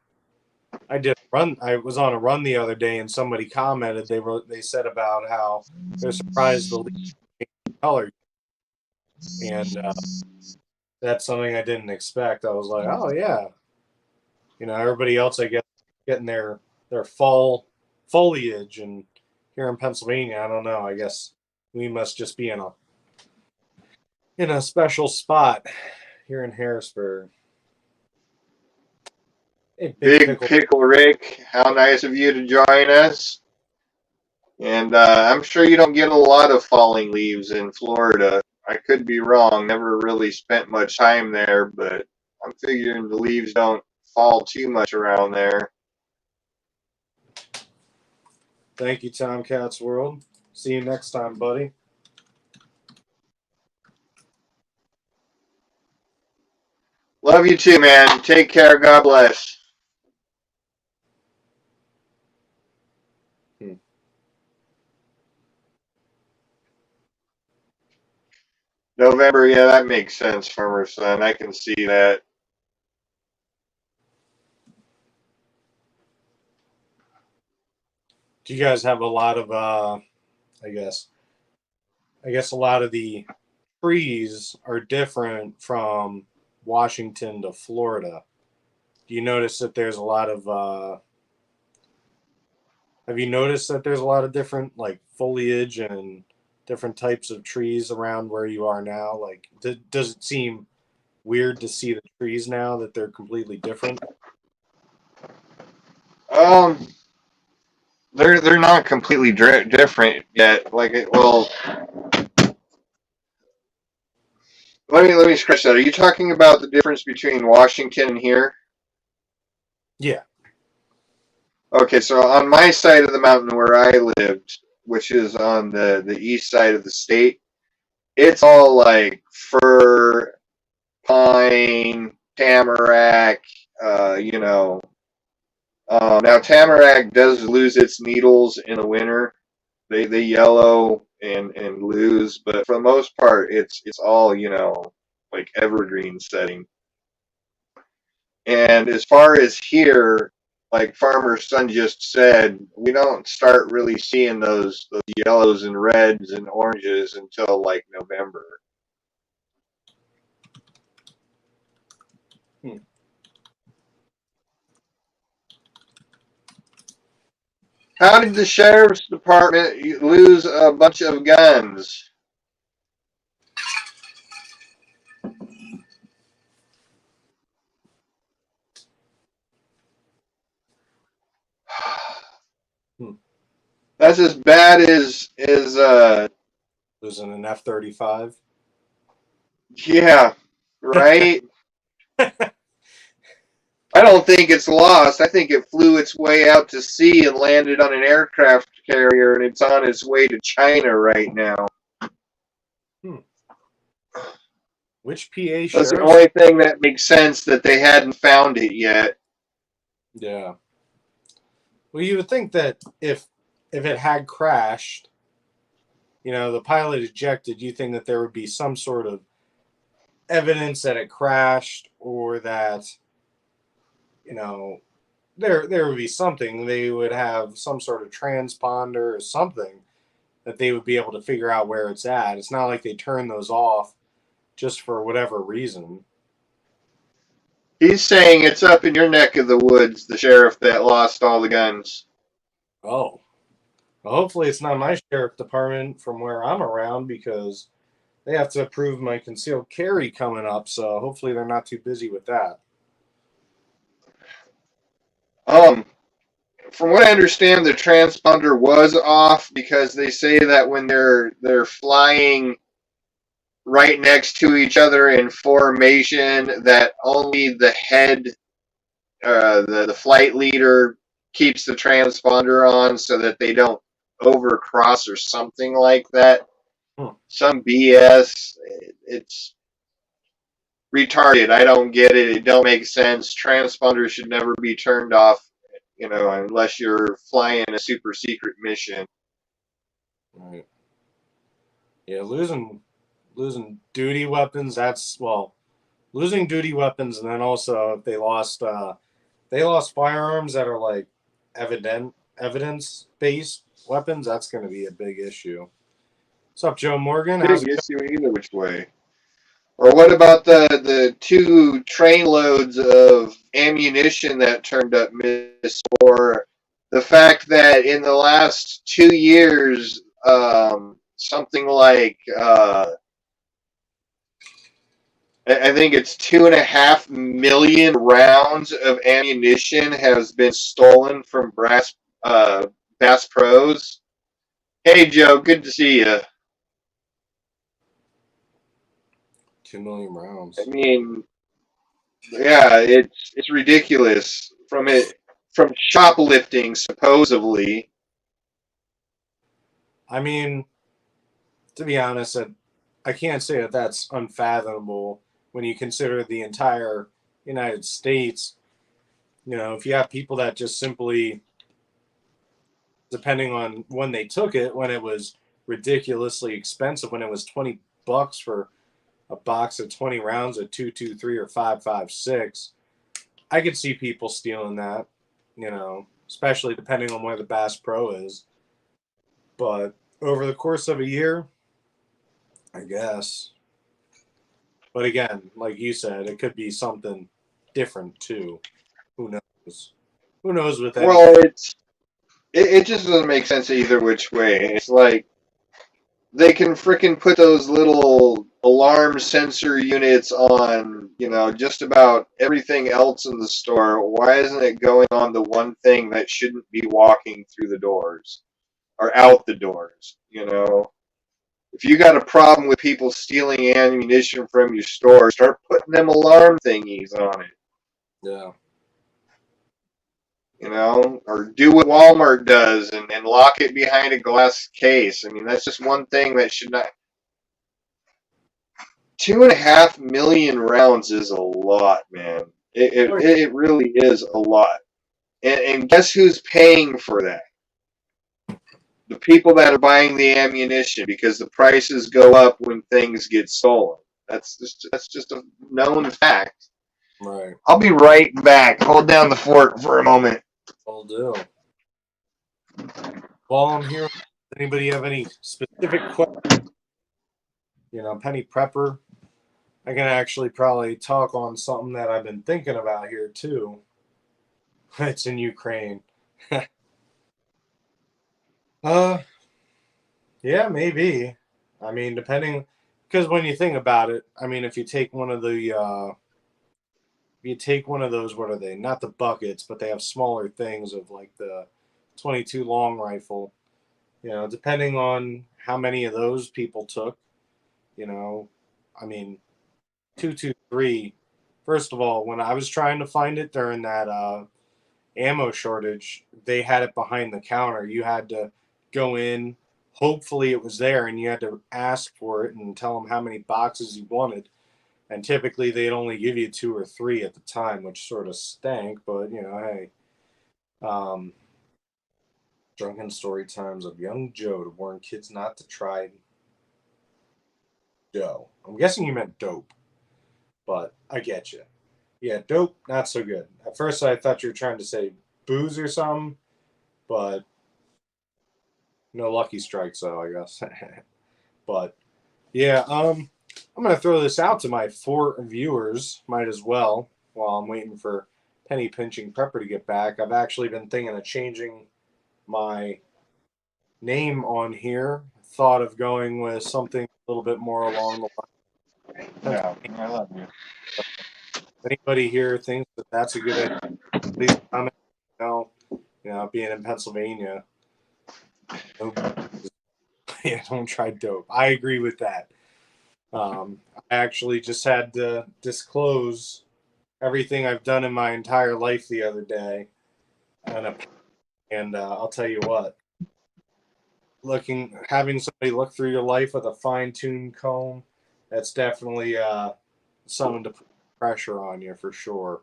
I did a run. I was on a run the other day, and somebody commented. They said about how they're surprised the leaves color, and that's something I didn't expect. I was like, oh yeah, everybody else I guess getting their fall foliage, and here in Pennsylvania, I don't know. I guess we must just be in a special spot here in Harrisburg. Hey, Big Big Pickle. Pickle Rick, how nice of you to join us. And I'm sure you don't get a lot of falling leaves in Florida. I could be wrong. Never really spent much time there, but I'm figuring the leaves don't fall too much around there. Thank you, Tomcats World. See you next time, buddy. Love you too, man. Take care. God bless. Hmm. November, yeah, that makes sense, Farmer Son. I can see that. Do you guys have a lot of I guess a lot of the trees are different from Washington to Florida. Do you notice that there's a lot of have you noticed that there's a lot of different like foliage and different types of trees around where you are now? Like does it seem weird to see the trees now that they're completely different? Um, they're not completely different yet. Like, well, let me scratch that. Are you talking about the difference between Washington and here? Yeah. Okay, so on my side of the mountain where I lived, which is on the east side of the state, it's all like fir, pine, tamarack, you know. Now tamarack does lose its needles in the winter. They yellow and lose, but for the most part, it's all like evergreen setting. And as far as here, like Farmer Son just said, we don't start really seeing those yellows and reds and oranges until like November. Hmm. How did the sheriff's department lose a bunch of guns? Hmm. That's as bad as Losing an F-35. yeah, right? I don't think it's lost. I think it flew its way out to sea and landed on an aircraft carrier, and it's on its way to China right now. Hmm. Which PA That's the sheriff? only thing that makes sense that they hadn't found it yet. Yeah. Well, you would think that if it had crashed, the pilot ejected, you think that there would be some sort of evidence that it crashed, or that you know there would be something. They would have some sort of transponder or something that they would be able to figure out where it's at. It's not like they turn those off just for whatever reason. He's saying it's up in your neck of the woods, the sheriff that lost all the guns. Oh, well, hopefully it's not my sheriff department from where I'm around, because they have to approve my concealed carry coming up. So hopefully they're not too busy with that. Um, from what I understand, the transponder was off because they say that when they're flying right next to each other in formation, that only the head, the flight leader, keeps the transponder on so that they don't overcross or something like that. Hmm. Some BS. It's retarded. I don't get it. It don't make sense. Transponders should never be turned off, unless you're flying a super secret mission. Right. Yeah, losing duty weapons. That's, well, losing duty weapons, and then also if they lost firearms that are like evidence based weapons. That's going to be a big issue. What's up, Joe Morgan? Could How's it get you either which way. Or what about the 2 train loads of ammunition that turned up miss? Or the fact that in the last 2 years, something like I think it's 2.5 million rounds of ammunition has been stolen from Bass Pros. Hey Joe, good to see you. 2 million I rounds? mean, yeah, it's ridiculous from shoplifting supposedly. I mean, to be honest, I can't say that that's unfathomable when you consider the entire United States. You know, if you have people that just simply, depending on when they took it, when it was ridiculously expensive, when it was $20 for a box of 20 rounds of 223 or 556, I could see people stealing that. You know, especially depending on where the Bass Pro is. But over the course of a year, I guess. But again, like you said, it could be something different too. Who knows? Who knows with anything? Well, it just doesn't make sense either which way. It's like they can frickin' put those little alarm sensor units on, just about everything else in the store. Why isn't it going on the one thing that shouldn't be walking through the doors or out the doors? If you got a problem with people stealing ammunition from your store, start putting them alarm thingies on it. Yeah. Or do what Walmart does and lock it behind a glass case. I mean, that's just one thing that should not. 2.5 million rounds is a lot, man. It really is a lot. And guess who's paying for that? The people that are buying the ammunition, because the prices go up when things get stolen. That's just a known fact. Right. I'll be right back. Hold down the fort for a moment. I'll do. While I'm here, anybody have any specific questions? Penny Prepper. I can actually probably talk on something that I've been thinking about here too. It's in Ukraine. uh, yeah, maybe. I mean, depending, because when you think about it, I mean, if you take one of those, what are they? Not the buckets, but they have smaller things of like the 22 long rifle. Depending on how many of those people took, you know, I mean, 223. First of all, when I was trying to find it during that ammo shortage, they had it behind the counter. You had to go in, hopefully it was there, and you had to ask for it and tell them how many boxes you wanted. And typically they'd only give you 2 or 3 at the time, which sort of stank. But hey, um, drunken story times of young Joe to warn kids not to try Joe. I'm guessing you meant dope, but I get you. Yeah, dope, not so good. At first, I thought you were trying to say booze or something, but no lucky strikes, though, I guess. But yeah, I'm gonna throw this out to my 4 viewers. Might as well while I'm waiting for Penny Pinching Prepper to get back. I've actually been thinking of changing my name on here. Thought of going with something a little bit more along the lines. Yeah, I love you. If anybody here thinks that that's a good idea, please comment. Being in Pennsylvania, no, yeah, don't try dope. I agree with that. I actually just had to disclose everything I've done in my entire life the other day, and I'll tell you what, having somebody look through your life with a fine-tuned comb, that's definitely something to put pressure on you for sure.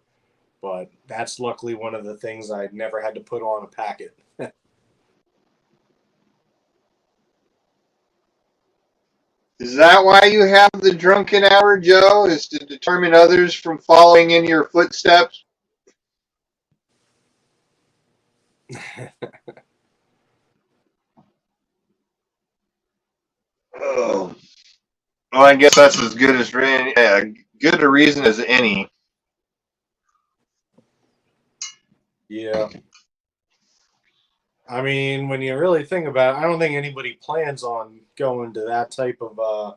But that's luckily one of the things I'd never had to put on a packet. Is that why you have the drunken hour, Joe? Is to determine others from following in your footsteps? Well, I guess that's as good as good a reason as any. Yeah. I mean, when you really think about it, I don't think anybody plans on going to that type of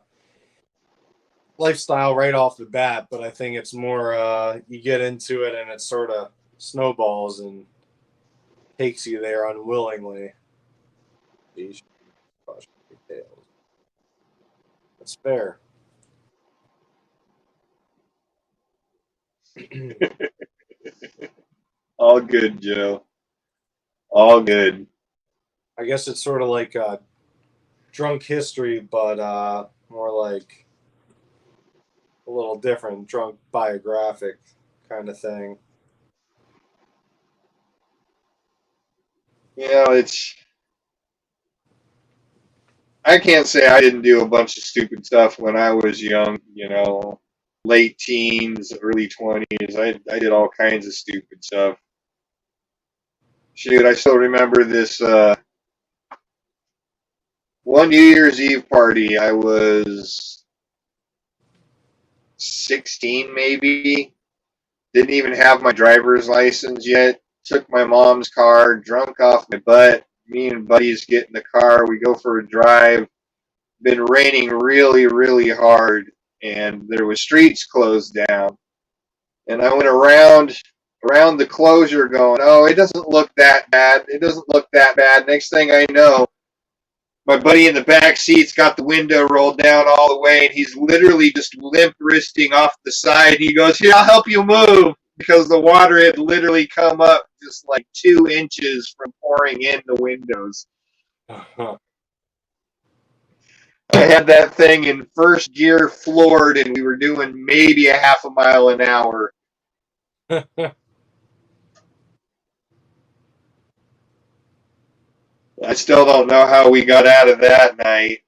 lifestyle right off the bat, but I think it's more you get into it and it sort of snowballs and takes you there unwillingly. That's fair. All good, Joe. All good. I guess it's sort of like drunk history, but more like a little different, drunk biographic kind of thing. You know, it's. I can't say I didn't do a bunch of stupid stuff when I was young. You know, late teens, early 20s. I did all kinds of stupid stuff. Shoot, I still remember this one New Year's Eve party. I was 16, maybe. Didn't even have my driver's license yet. Took my mom's car, drunk off my butt. Me and buddies get in the car. We go for a drive. Been raining really, really hard, and there was streets closed down. And I went around the closure going, oh, it doesn't look that bad. It doesn't look that bad. Next thing I know, my buddy in the back seat's got the window rolled down all the way, and he's literally just limp wristing off the side. He goes, "Here, I'll help you move," because the water had literally come up just like 2 inches from pouring in the windows. I had that thing in first gear floored, and we were doing maybe a half a mile an hour. I still don't know how we got out of that night.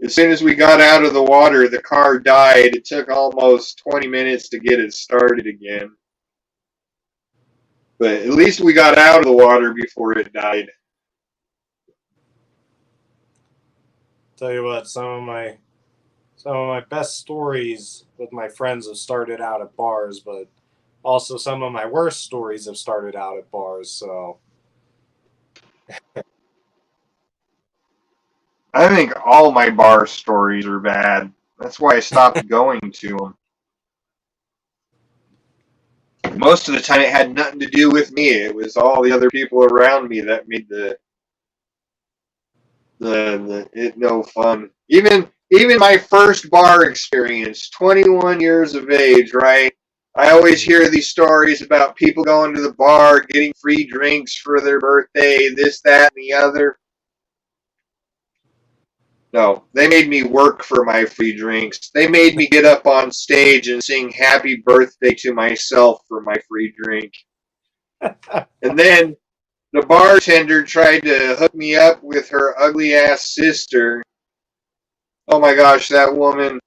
As soon as we got out of the water, the car died. It took almost 20 minutes to get it started again. But at least we got out of the water before it died. Tell you what, some of my best stories with my friends have started out at bars, but also some of my worst stories have started out at bars. So I think all my bar stories are bad. That's why I stopped going to them. Most of the time, it had nothing to do with me. It was all the other people around me that made the it no fun. Even my first bar experience, 21 years of age, right? I always hear these stories about people going to the bar, getting free drinks for their birthday, this, that, and the other. No, they made me work for my free drinks. They made me get up on stage and sing happy birthday to myself for my free drink. And then the bartender tried to hook me up with her ugly ass sister. Oh my gosh, that woman.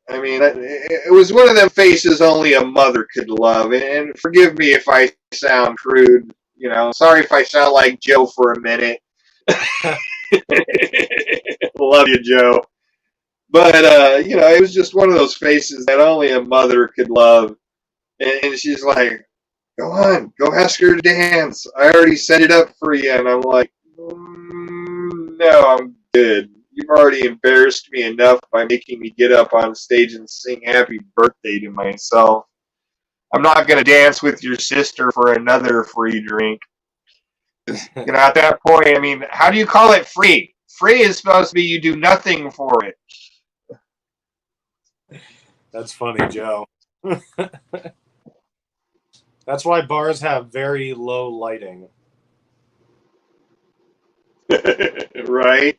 I mean, it was one of them faces only a mother could love. And forgive me if I sound crude. You know, sorry if I sound like Joe for a minute. Love you, Joe. But, you know, it was just one of those faces that only a mother could love. And she's like, go on, go ask her to dance. I already set it up for you. And I'm like, no, I'm good. You've already embarrassed me enough by making me get up on stage and sing happy birthday to myself. I'm not going to dance with your sister for another free drink. You know, at that point, I mean, how do you call it free? Free is supposed to be you do nothing for it. that's funny, Joe. That's why bars have very low lighting. Right?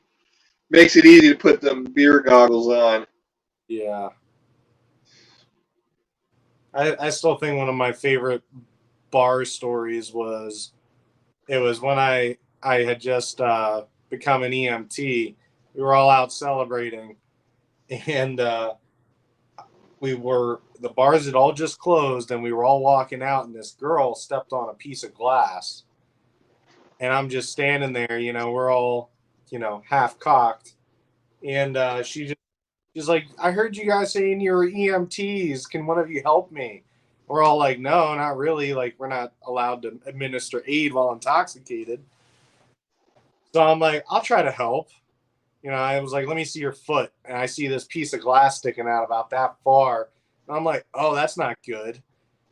Makes it easy to put them beer goggles on. Yeah. I still think one of my favorite bar stories was it was when I had just become an EMT. We were all out celebrating, and the bars had all just closed, and we were all walking out, and this girl stepped on a piece of glass, and I'm just standing there. We're all half cocked, and she just She's like, I heard you guys saying you're EMTs. Can one of you help me? We're all like, no, not really. Like, we're not allowed to administer aid while intoxicated. So I'm like, I'll try to help. I was like, let me see your foot. And I see this piece of glass sticking out about that far. And I'm like, oh, that's not good.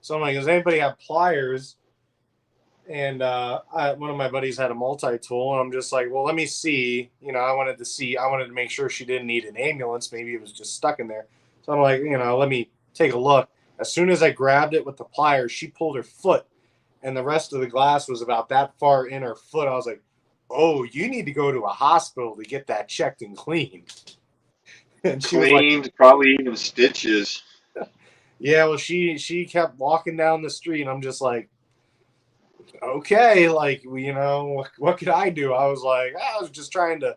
So I'm like, does anybody have pliers? And one of my buddies had a multi-tool, and I'm just like, well, let me see. I wanted to make sure she didn't need an ambulance. Maybe it was just stuck in there. So I'm like, let me take a look. As soon as I grabbed it with the pliers, she pulled her foot, and the rest of the glass was about that far in her foot. I was like, oh, you need to go to a hospital to get that checked and cleaned. And she was like, Cleaned, probably even stitches. yeah, well, she kept walking down the street, and I'm just like, okay, like, what could I do? I was like, I was just trying to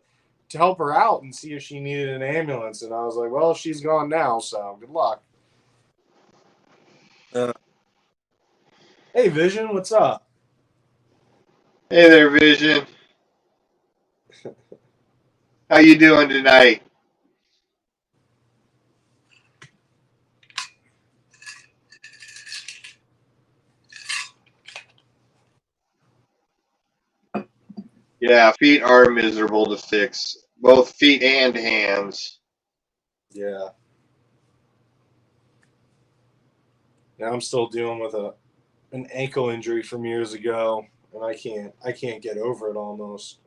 help her out and see if she needed an ambulance. And I was like, well, she's gone now, so good luck. Hey, Vision, what's up? Hey there, Vision. How you doing tonight? Yeah, feet are miserable to fix. Both feet and hands. Yeah. Yeah, I'm still dealing with an ankle injury from years ago, and I can't get over it almost.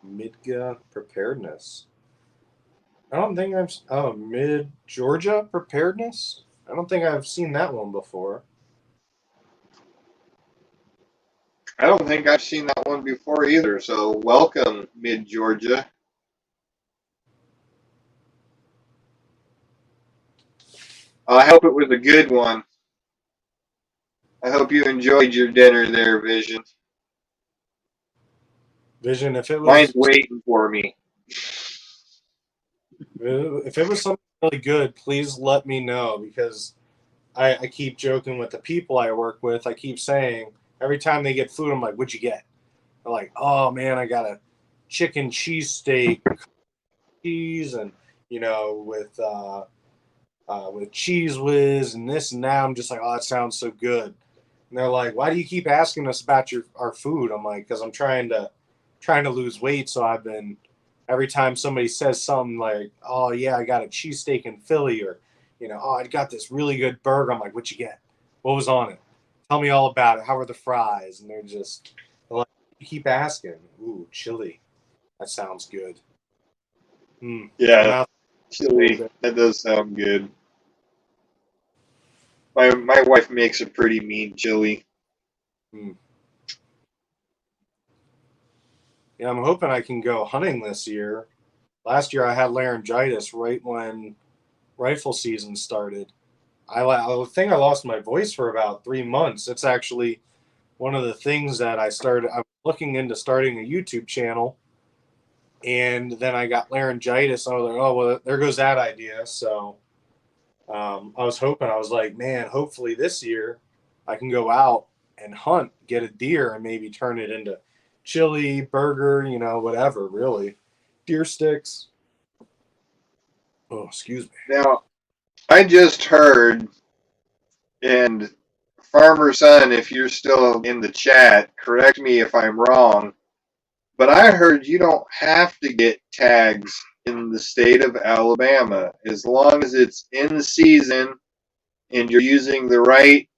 Midga preparedness. I don't think Mid Georgia preparedness. I don't think I've seen that one before. I don't think I've seen that one before either, so welcome, Mid Georgia. I hope it was a good one. I hope you enjoyed your dinner there, Vision. Vision, Mine's waiting for me. if it was something really good, please let me know, because I keep joking with the people I work with. I keep saying every time they get food, I'm like, "What'd you get?" They're like, "Oh man, I got a chicken cheesesteak, cheese, and with cheese whiz and this and that." I'm just like, "Oh, that sounds so good." And they're like, "Why do you keep asking us about our food?" I'm like, "Because I'm trying to lose weight, so I've been every time somebody says something like, "Oh yeah, I got a cheesesteak in Philly," or "Oh, I got this really good burger," I'm like, "What you get? What was on it? Tell me all about it. How were the fries?" And they're like, "You keep asking." Ooh, chili. That sounds good. My Yeah, mouth a little chili. bit. That does sound good. My wife makes a pretty mean chili. Hmm. Yeah, I'm hoping I can go hunting this year. Last year I had laryngitis right when rifle season started. I think I lost my voice for about 3 months. It's actually one of the things that I started. I'm looking into starting a YouTube channel, and then I got laryngitis. I was like, oh well, there goes that idea. So I was hoping. I was like, man, hopefully this year I can go out and hunt, get a deer, and maybe turn it into chili, burger, whatever. Really, deer sticks. Oh, excuse me. Now, I just heard, and Farmer Son, if you're still in the chat, correct me if I'm wrong, but I heard you don't have to get tags in the state of Alabama as long as it's in season and you're using the right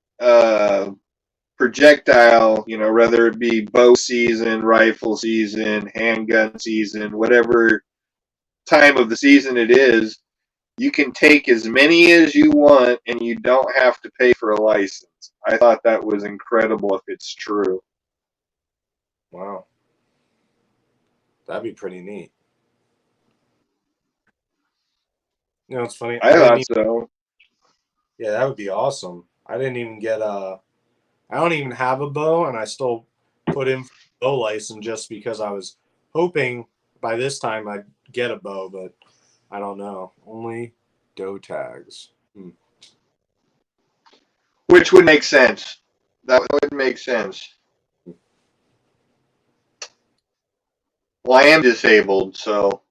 projectile, whether it be bow season, rifle season, handgun season, whatever time of the season it is, you can take as many as you want and you don't have to pay for a license. I thought that was incredible if it's true. Wow, that'd be pretty neat. It's funny. I thought so. Yeah, that would be awesome. I didn't even get I don't even have a bow, and I still put in for a bow license just because I was hoping by this time I'd get a bow, but I don't know. Only doe tags. Which would make sense. That would make sense. Well, I am disabled, so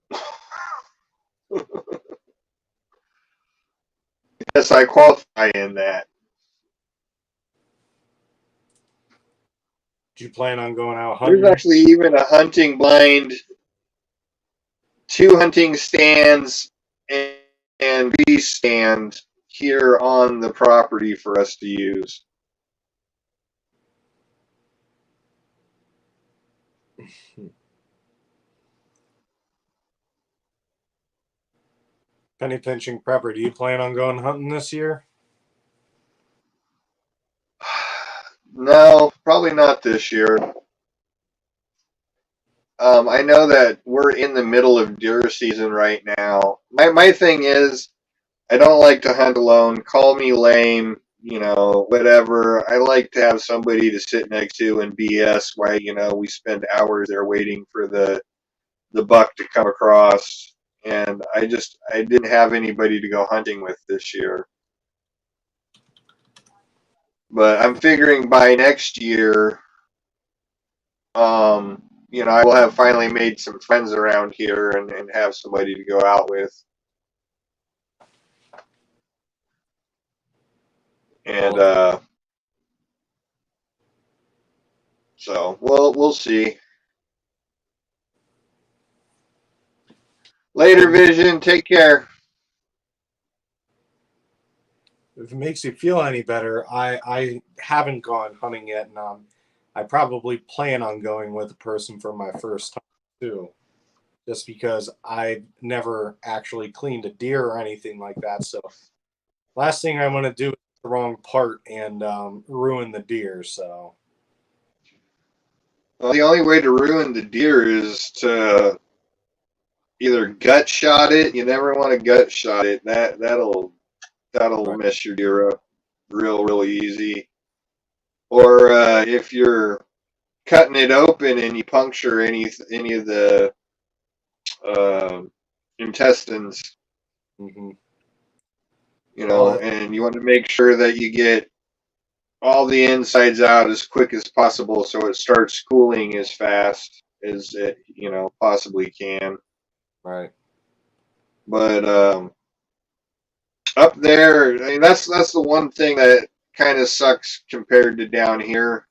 yes, I qualify in that. Do you plan on going out There's hunting? actually even a hunting blind, 2 hunting stands, and bee stand here on the property for us to use. Penny pinching prepper, do you plan on going hunting this year? No, probably not this year. I know that we're in the middle of deer season right now. My thing is, I don't like to hunt alone. Call me lame, whatever. I like to have somebody to sit next to and BS while, we spend hours there waiting for the buck to come across. And I didn't have anybody to go hunting with this year. But I'm figuring by next year, I will have finally made some friends around here and have somebody to go out with. And so we'll see. Later, Vision. Take care. If it makes you feel any better, I haven't gone hunting yet, and I probably plan on going with a person for my first time too, just because I've never actually cleaned a deer or anything like that. So last thing I want to do is the wrong part and ruin the deer. So Well, the only way to ruin the deer is to either gut shot it. You never want to gut shot it. That'll right. mess your deer up real easy. Or if you're cutting it open and you puncture any of the uh, intestines, Mm-hmm. and you want to make sure that you get all the insides out as quick as possible so it starts cooling as fast as it possibly can. Right. But up there, I mean, that's the one thing that kind of sucks compared to down here.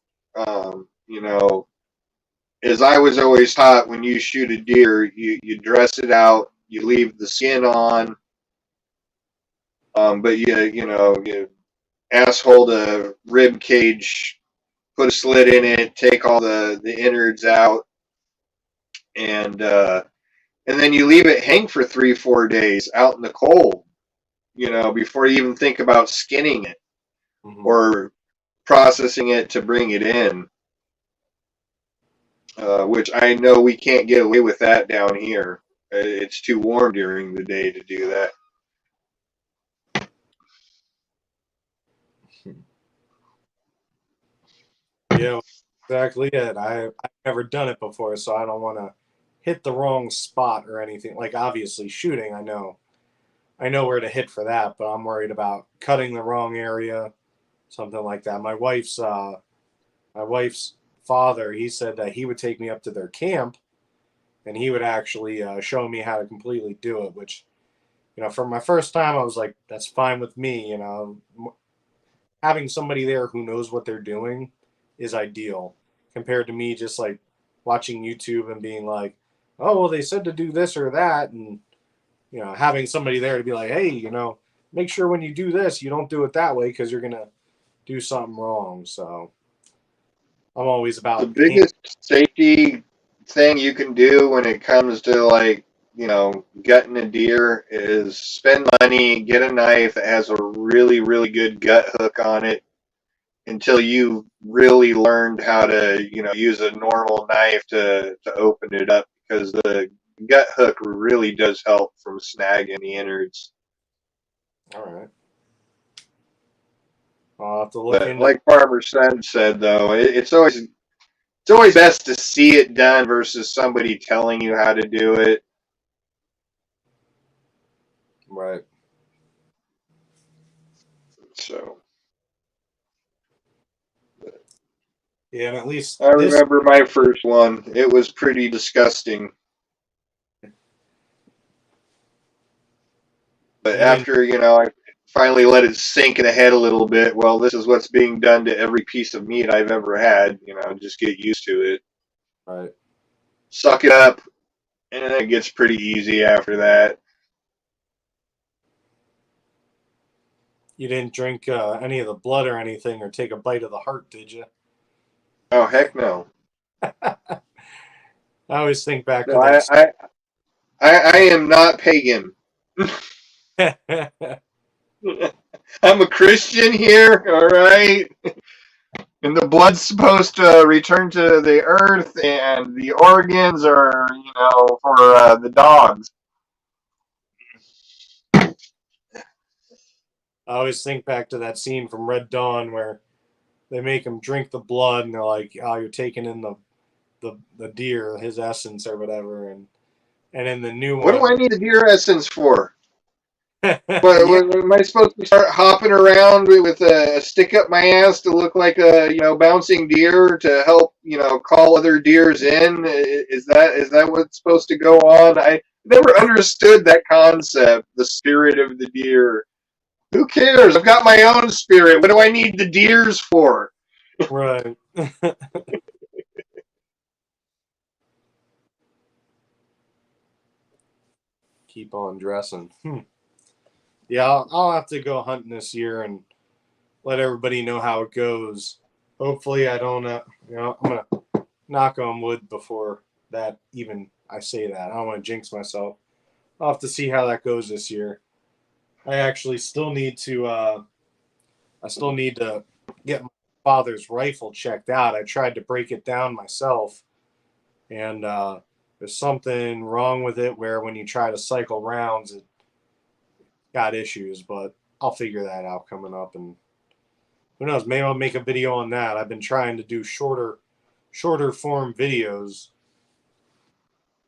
Is I was always taught when you shoot a deer, you dress it out, you leave the skin on, but you asshole the rib cage, put a slit in it, take all the innards out, and then you leave it hang for 3-4 days out in the cold, before you even think about skinning it Mm-hmm. or processing it to bring it in. Which I know we can't get away with that down here. It's too warm during the day to do that. Yeah, exactly it. I've never done it before, so I don't want to hit the wrong spot or anything. Like obviously shooting, I know where to hit for that, but I'm worried about cutting the wrong area, something like that. My wife's father, he said that he would take me up to their camp and he would actually show me how to completely do it, which, for my first time, I was like, that's fine with me. Having somebody there who knows what they're doing is ideal compared to me just like watching YouTube and being like, oh, well, they said to do this or that. And, having somebody there to be like, hey, make sure when you do this, you don't do it that way because you're going to do something wrong. So I'm always The about biggest safety thing you can do when it comes to gutting a deer is spend money, get a knife that has a really good gut hook on it until you really learned how to, use a normal knife to open it up, because the gut hook really does help from snagging the innards. All right. I'll have to look But into. like Farmer Son said, though, it's always best to see it done versus somebody telling you how to do it. Right. So Yeah, and at least I this. remember my first one. It was pretty disgusting. But And then after, finally let it sink in the head a little bit. Well, this is what's being done to every piece of meat I've ever had. Just get used to it. Right. Suck it up, and then it gets pretty easy after that. You didn't drink any of the blood or anything, or take a bite of the heart, did you? Oh, heck no. I always think back to No, I am not pagan. that. I'm a Christian here, all right? And the blood's supposed to return to the earth, and the organs are, for the dogs. I always think back to that scene from Red Dawn where they make him drink the blood, and they're like, "Oh, you're taking in the deer, his essence or whatever." And in the new What do one, I need a deer essence for? yeah, What, am I supposed to start hopping around with a stick up my ass to look like a bouncing deer to help call other deers in? Is that what's supposed to go on? I never understood that concept. The spirit of the deer. Who cares? I've got my own spirit. What do I need the deers for? right. Keep on dressing. Yeah, I'll have to go hunting this year and let everybody know how it goes. Hopefully, I don't. I'm gonna knock on wood before that. Even I say that, I don't want to jinx myself. I'll have to see how that goes this year. I actually still need to. I still need to get my father's rifle checked out. I tried to break it down myself, and there's something wrong with it where when you try to cycle rounds, it got issues. But I'll figure that out coming up, and who knows? Maybe I'll make a video on that. I've been trying to do shorter form videos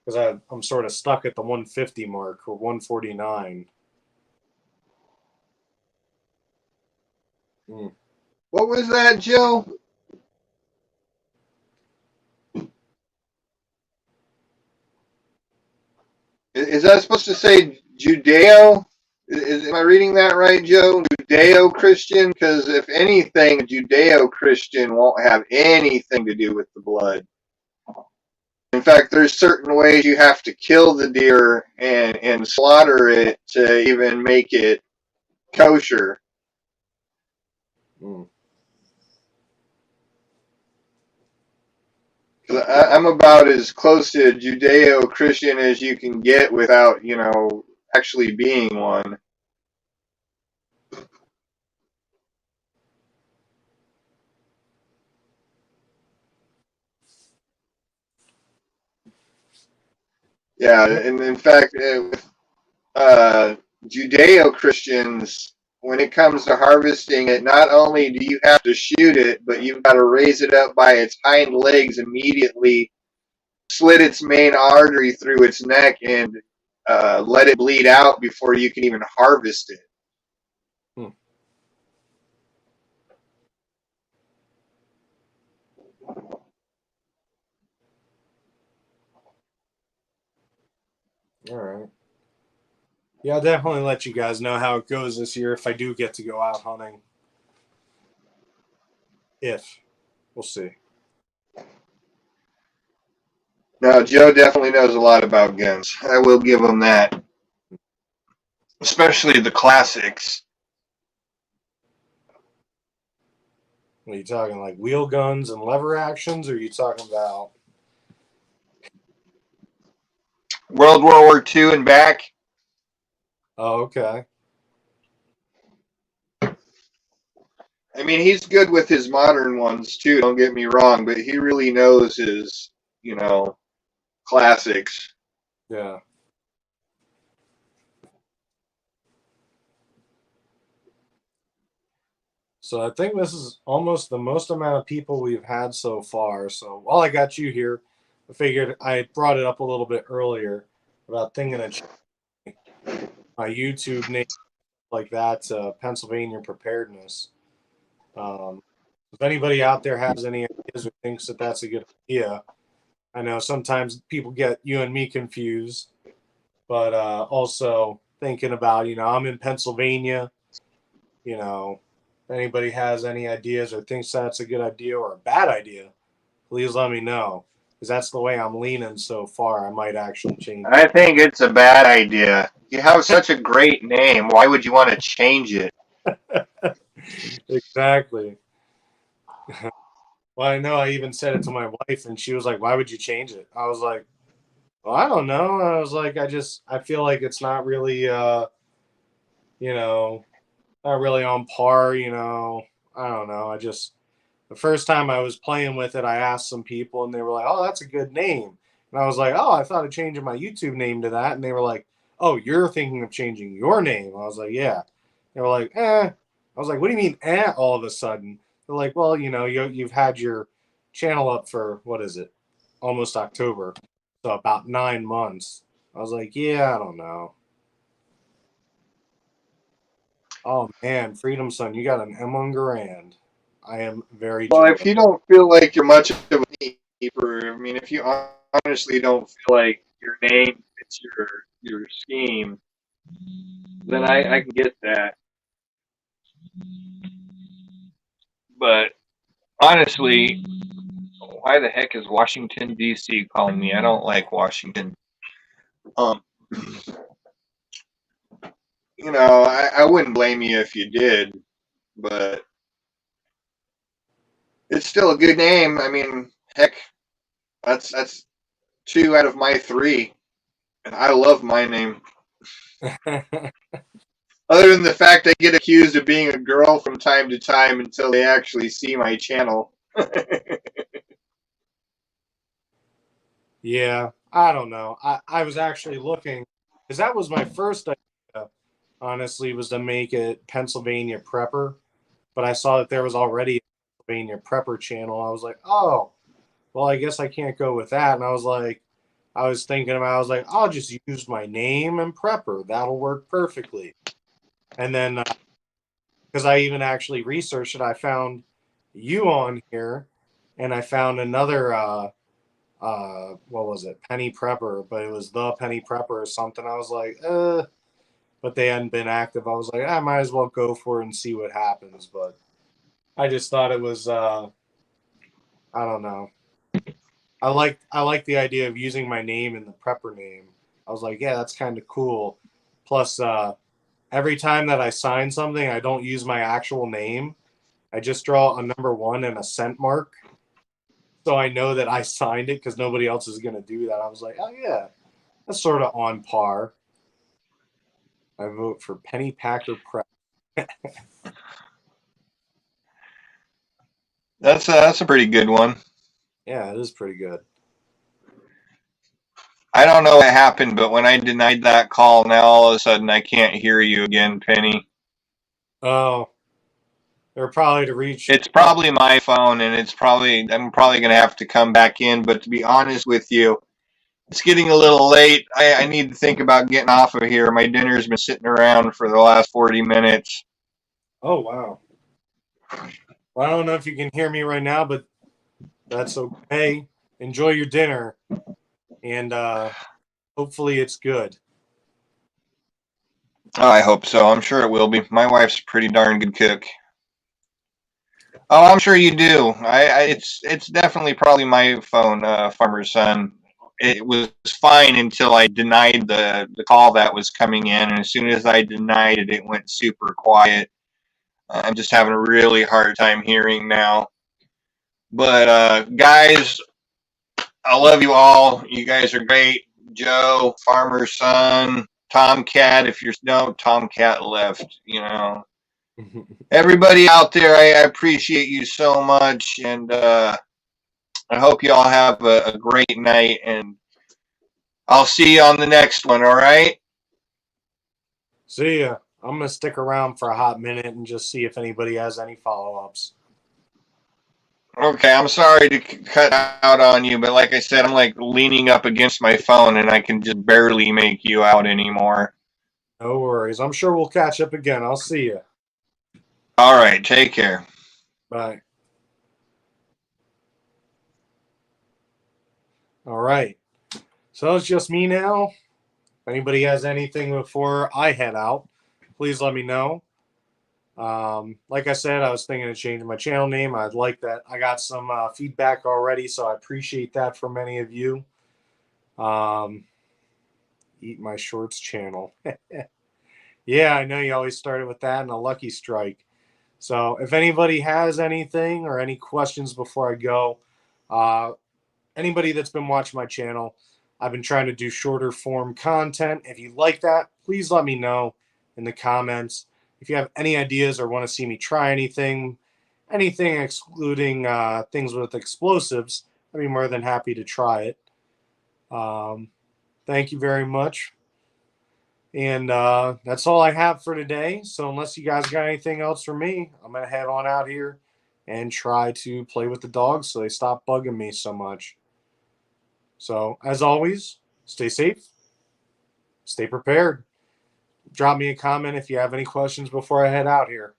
because I'm sort of stuck at the 150 mark or 149. Mm. What was that, Joe? Is that supposed to say Judeo? Am I reading that right, Joe? Judeo Christian? Because if anything, Judeo Christian won't have anything to do with the blood. In fact, there's certain ways you have to kill the deer and slaughter it to even make it kosher. Mm. 'Cause I'm about as close to Judeo Christian as you can get without, actually being one. Yeah, and in fact, Judeo Christians, when it comes to harvesting it, not only do you have to shoot it, but you've got to raise it up by its hind legs immediately, slit its main artery through its neck, and let it bleed out before you can even harvest it. Hmm. All right. Yeah, I'll definitely let you guys know how it goes this year if I do get to go out hunting. If we'll see. Now, Joe definitely knows a lot about guns. I will give him that, especially the classics. Are you talking like wheel guns and lever actions, or are you talking about? World War II and back. Oh, okay. I mean, he's good with his modern ones too. Don't get me wrong, but he really knows his, classics. Yeah. So I think this is almost the most amount of people we've had so far. So while I got you here, I figured I brought it up a little bit earlier about thinking of my YouTube name like that, Pennsylvania Preparedness. If anybody out there has any ideas or thinks that that's a good idea, I know sometimes people get you and me confused, but also thinking about, I'm in Pennsylvania. if anybody has any ideas or thinks that's a good idea or a bad idea, please let me know. Because that's the way I'm leaning so far. I might actually change I think it's a bad idea. You have such a great name. Why would you want to change it? it. Exactly. Well, I know I even said it to my wife, and she was like, "Why would you change it?" I was like, "Well, I don't know." I was like, I feel like it's not really, you know, not really on par. I don't know. The first time I was playing with it, I asked some people, and they were like, "Oh, that's a good name." And I was like, "Oh, I thought of changing my YouTube name to that." And they were like, "Oh, you're thinking of changing your name?" I was like, "Yeah." They were like, "Eh." I was like, "What do you mean, eh?" All of a sudden, they're like, "Well, you've had your channel up for what is it, almost October, so about 9 months." I was like, "Yeah, I don't know." Oh man, Freedom Son, you got an M1 Garand. I am very Well, if jealous. you don't feel like you're much of a keeper, I mean, if you honestly don't feel like your name fits your scheme, then I can get that. But honestly, why the heck is Washington D.C. calling me? I don't like Washington. Um, I wouldn't blame you if you did, but it's still a good name. I mean, heck, that's two out of my three, and I love my name. Other than the fact I get accused of being a girl from time to time until they actually see my channel. Yeah, I don't know. I was actually looking because that was my first idea, honestly, was to make it Pennsylvania Prepper. But I saw that there was already a Pennsylvania Prepper channel. I was like, oh, well, I guess I can't go with that. And I was thinking about, I was like, I'll just use my name and Prepper. That'll work perfectly. And then, because I even actually researched it, I found you on here and I found another what was it, Penny Prepper, but it was the Penny Prepper or something. I was like, but they hadn't been active. I was like, I might as well go for it and see what happens. But I just thought it was I don't know. I like the idea of using my name in the prepper name. I was like, yeah, that's kind of cool. Plus, every time that I sign something, I don't use my actual name. I just draw a number one and a cent mark, so I know that I signed it because nobody else is gonna do that. I was like, oh yeah, that's sort of on par. I vote for Penny Packer Prep. That's a pretty good one. Yeah, it is pretty good. I don't know what happened, but when I denied that call, now all of a sudden I can't hear you again, Penny. Oh, they're probably to reach. It's probably my phone, and I'm probably gonna have to come back in. But to be honest with you, it's getting a little late. I need to think about getting off of here. My dinner's been sitting around for the last 40 minutes. Oh wow. Well, I don't know if you can hear me right now, but that's okay. Enjoy your dinner, and hopefully it's good. Oh, I hope so. I'm sure it will be. My wife's a pretty darn good cook. Oh, I'm sure you do. It's definitely probably my phone, Farmer's Son. It was fine until I denied the call that was coming in, and as soon as I denied it, it went super quiet. I'm just having a really hard time hearing now. But guys, I love you all. You guys are great. Joe, Farmer's Son, Tomcat. If you're no Tomcat left, everybody out there, I appreciate you so much, and I hope you all have a great night, and I'll see you on the next one. All right. See ya. I'm gonna stick around for a hot minute and just see if anybody has any follow-ups. Okay, I'm sorry to cut out on you, but like I said, I'm like leaning up against my phone and I can just barely make you out anymore. No worries. I'm sure we'll catch up again. I'll see you. All right, take care. Bye. All right. So it's just me now. If anybody has anything before I head out, please let me know. Like I said, I was thinking of changing my channel name. I'd like that. I got some feedback already, so I appreciate that from many of you. Eat My Shorts channel. Yeah, I know you always started with that and a lucky strike. So if anybody has anything or any questions before I go, uh, anybody that's been watching my channel, I've been trying to do shorter form content. If you like that, please let me know in the comments. If you have any ideas or want to see me try anything excluding things with explosives, I'd be more than happy to try it. Thank you very much. And that's all I have for today. So unless you guys got anything else for me, I'm going to head on out here and try to play with the dogs so they stop bugging me so much. So as always, stay safe, stay prepared. Drop me a comment if you have any questions before I head out here.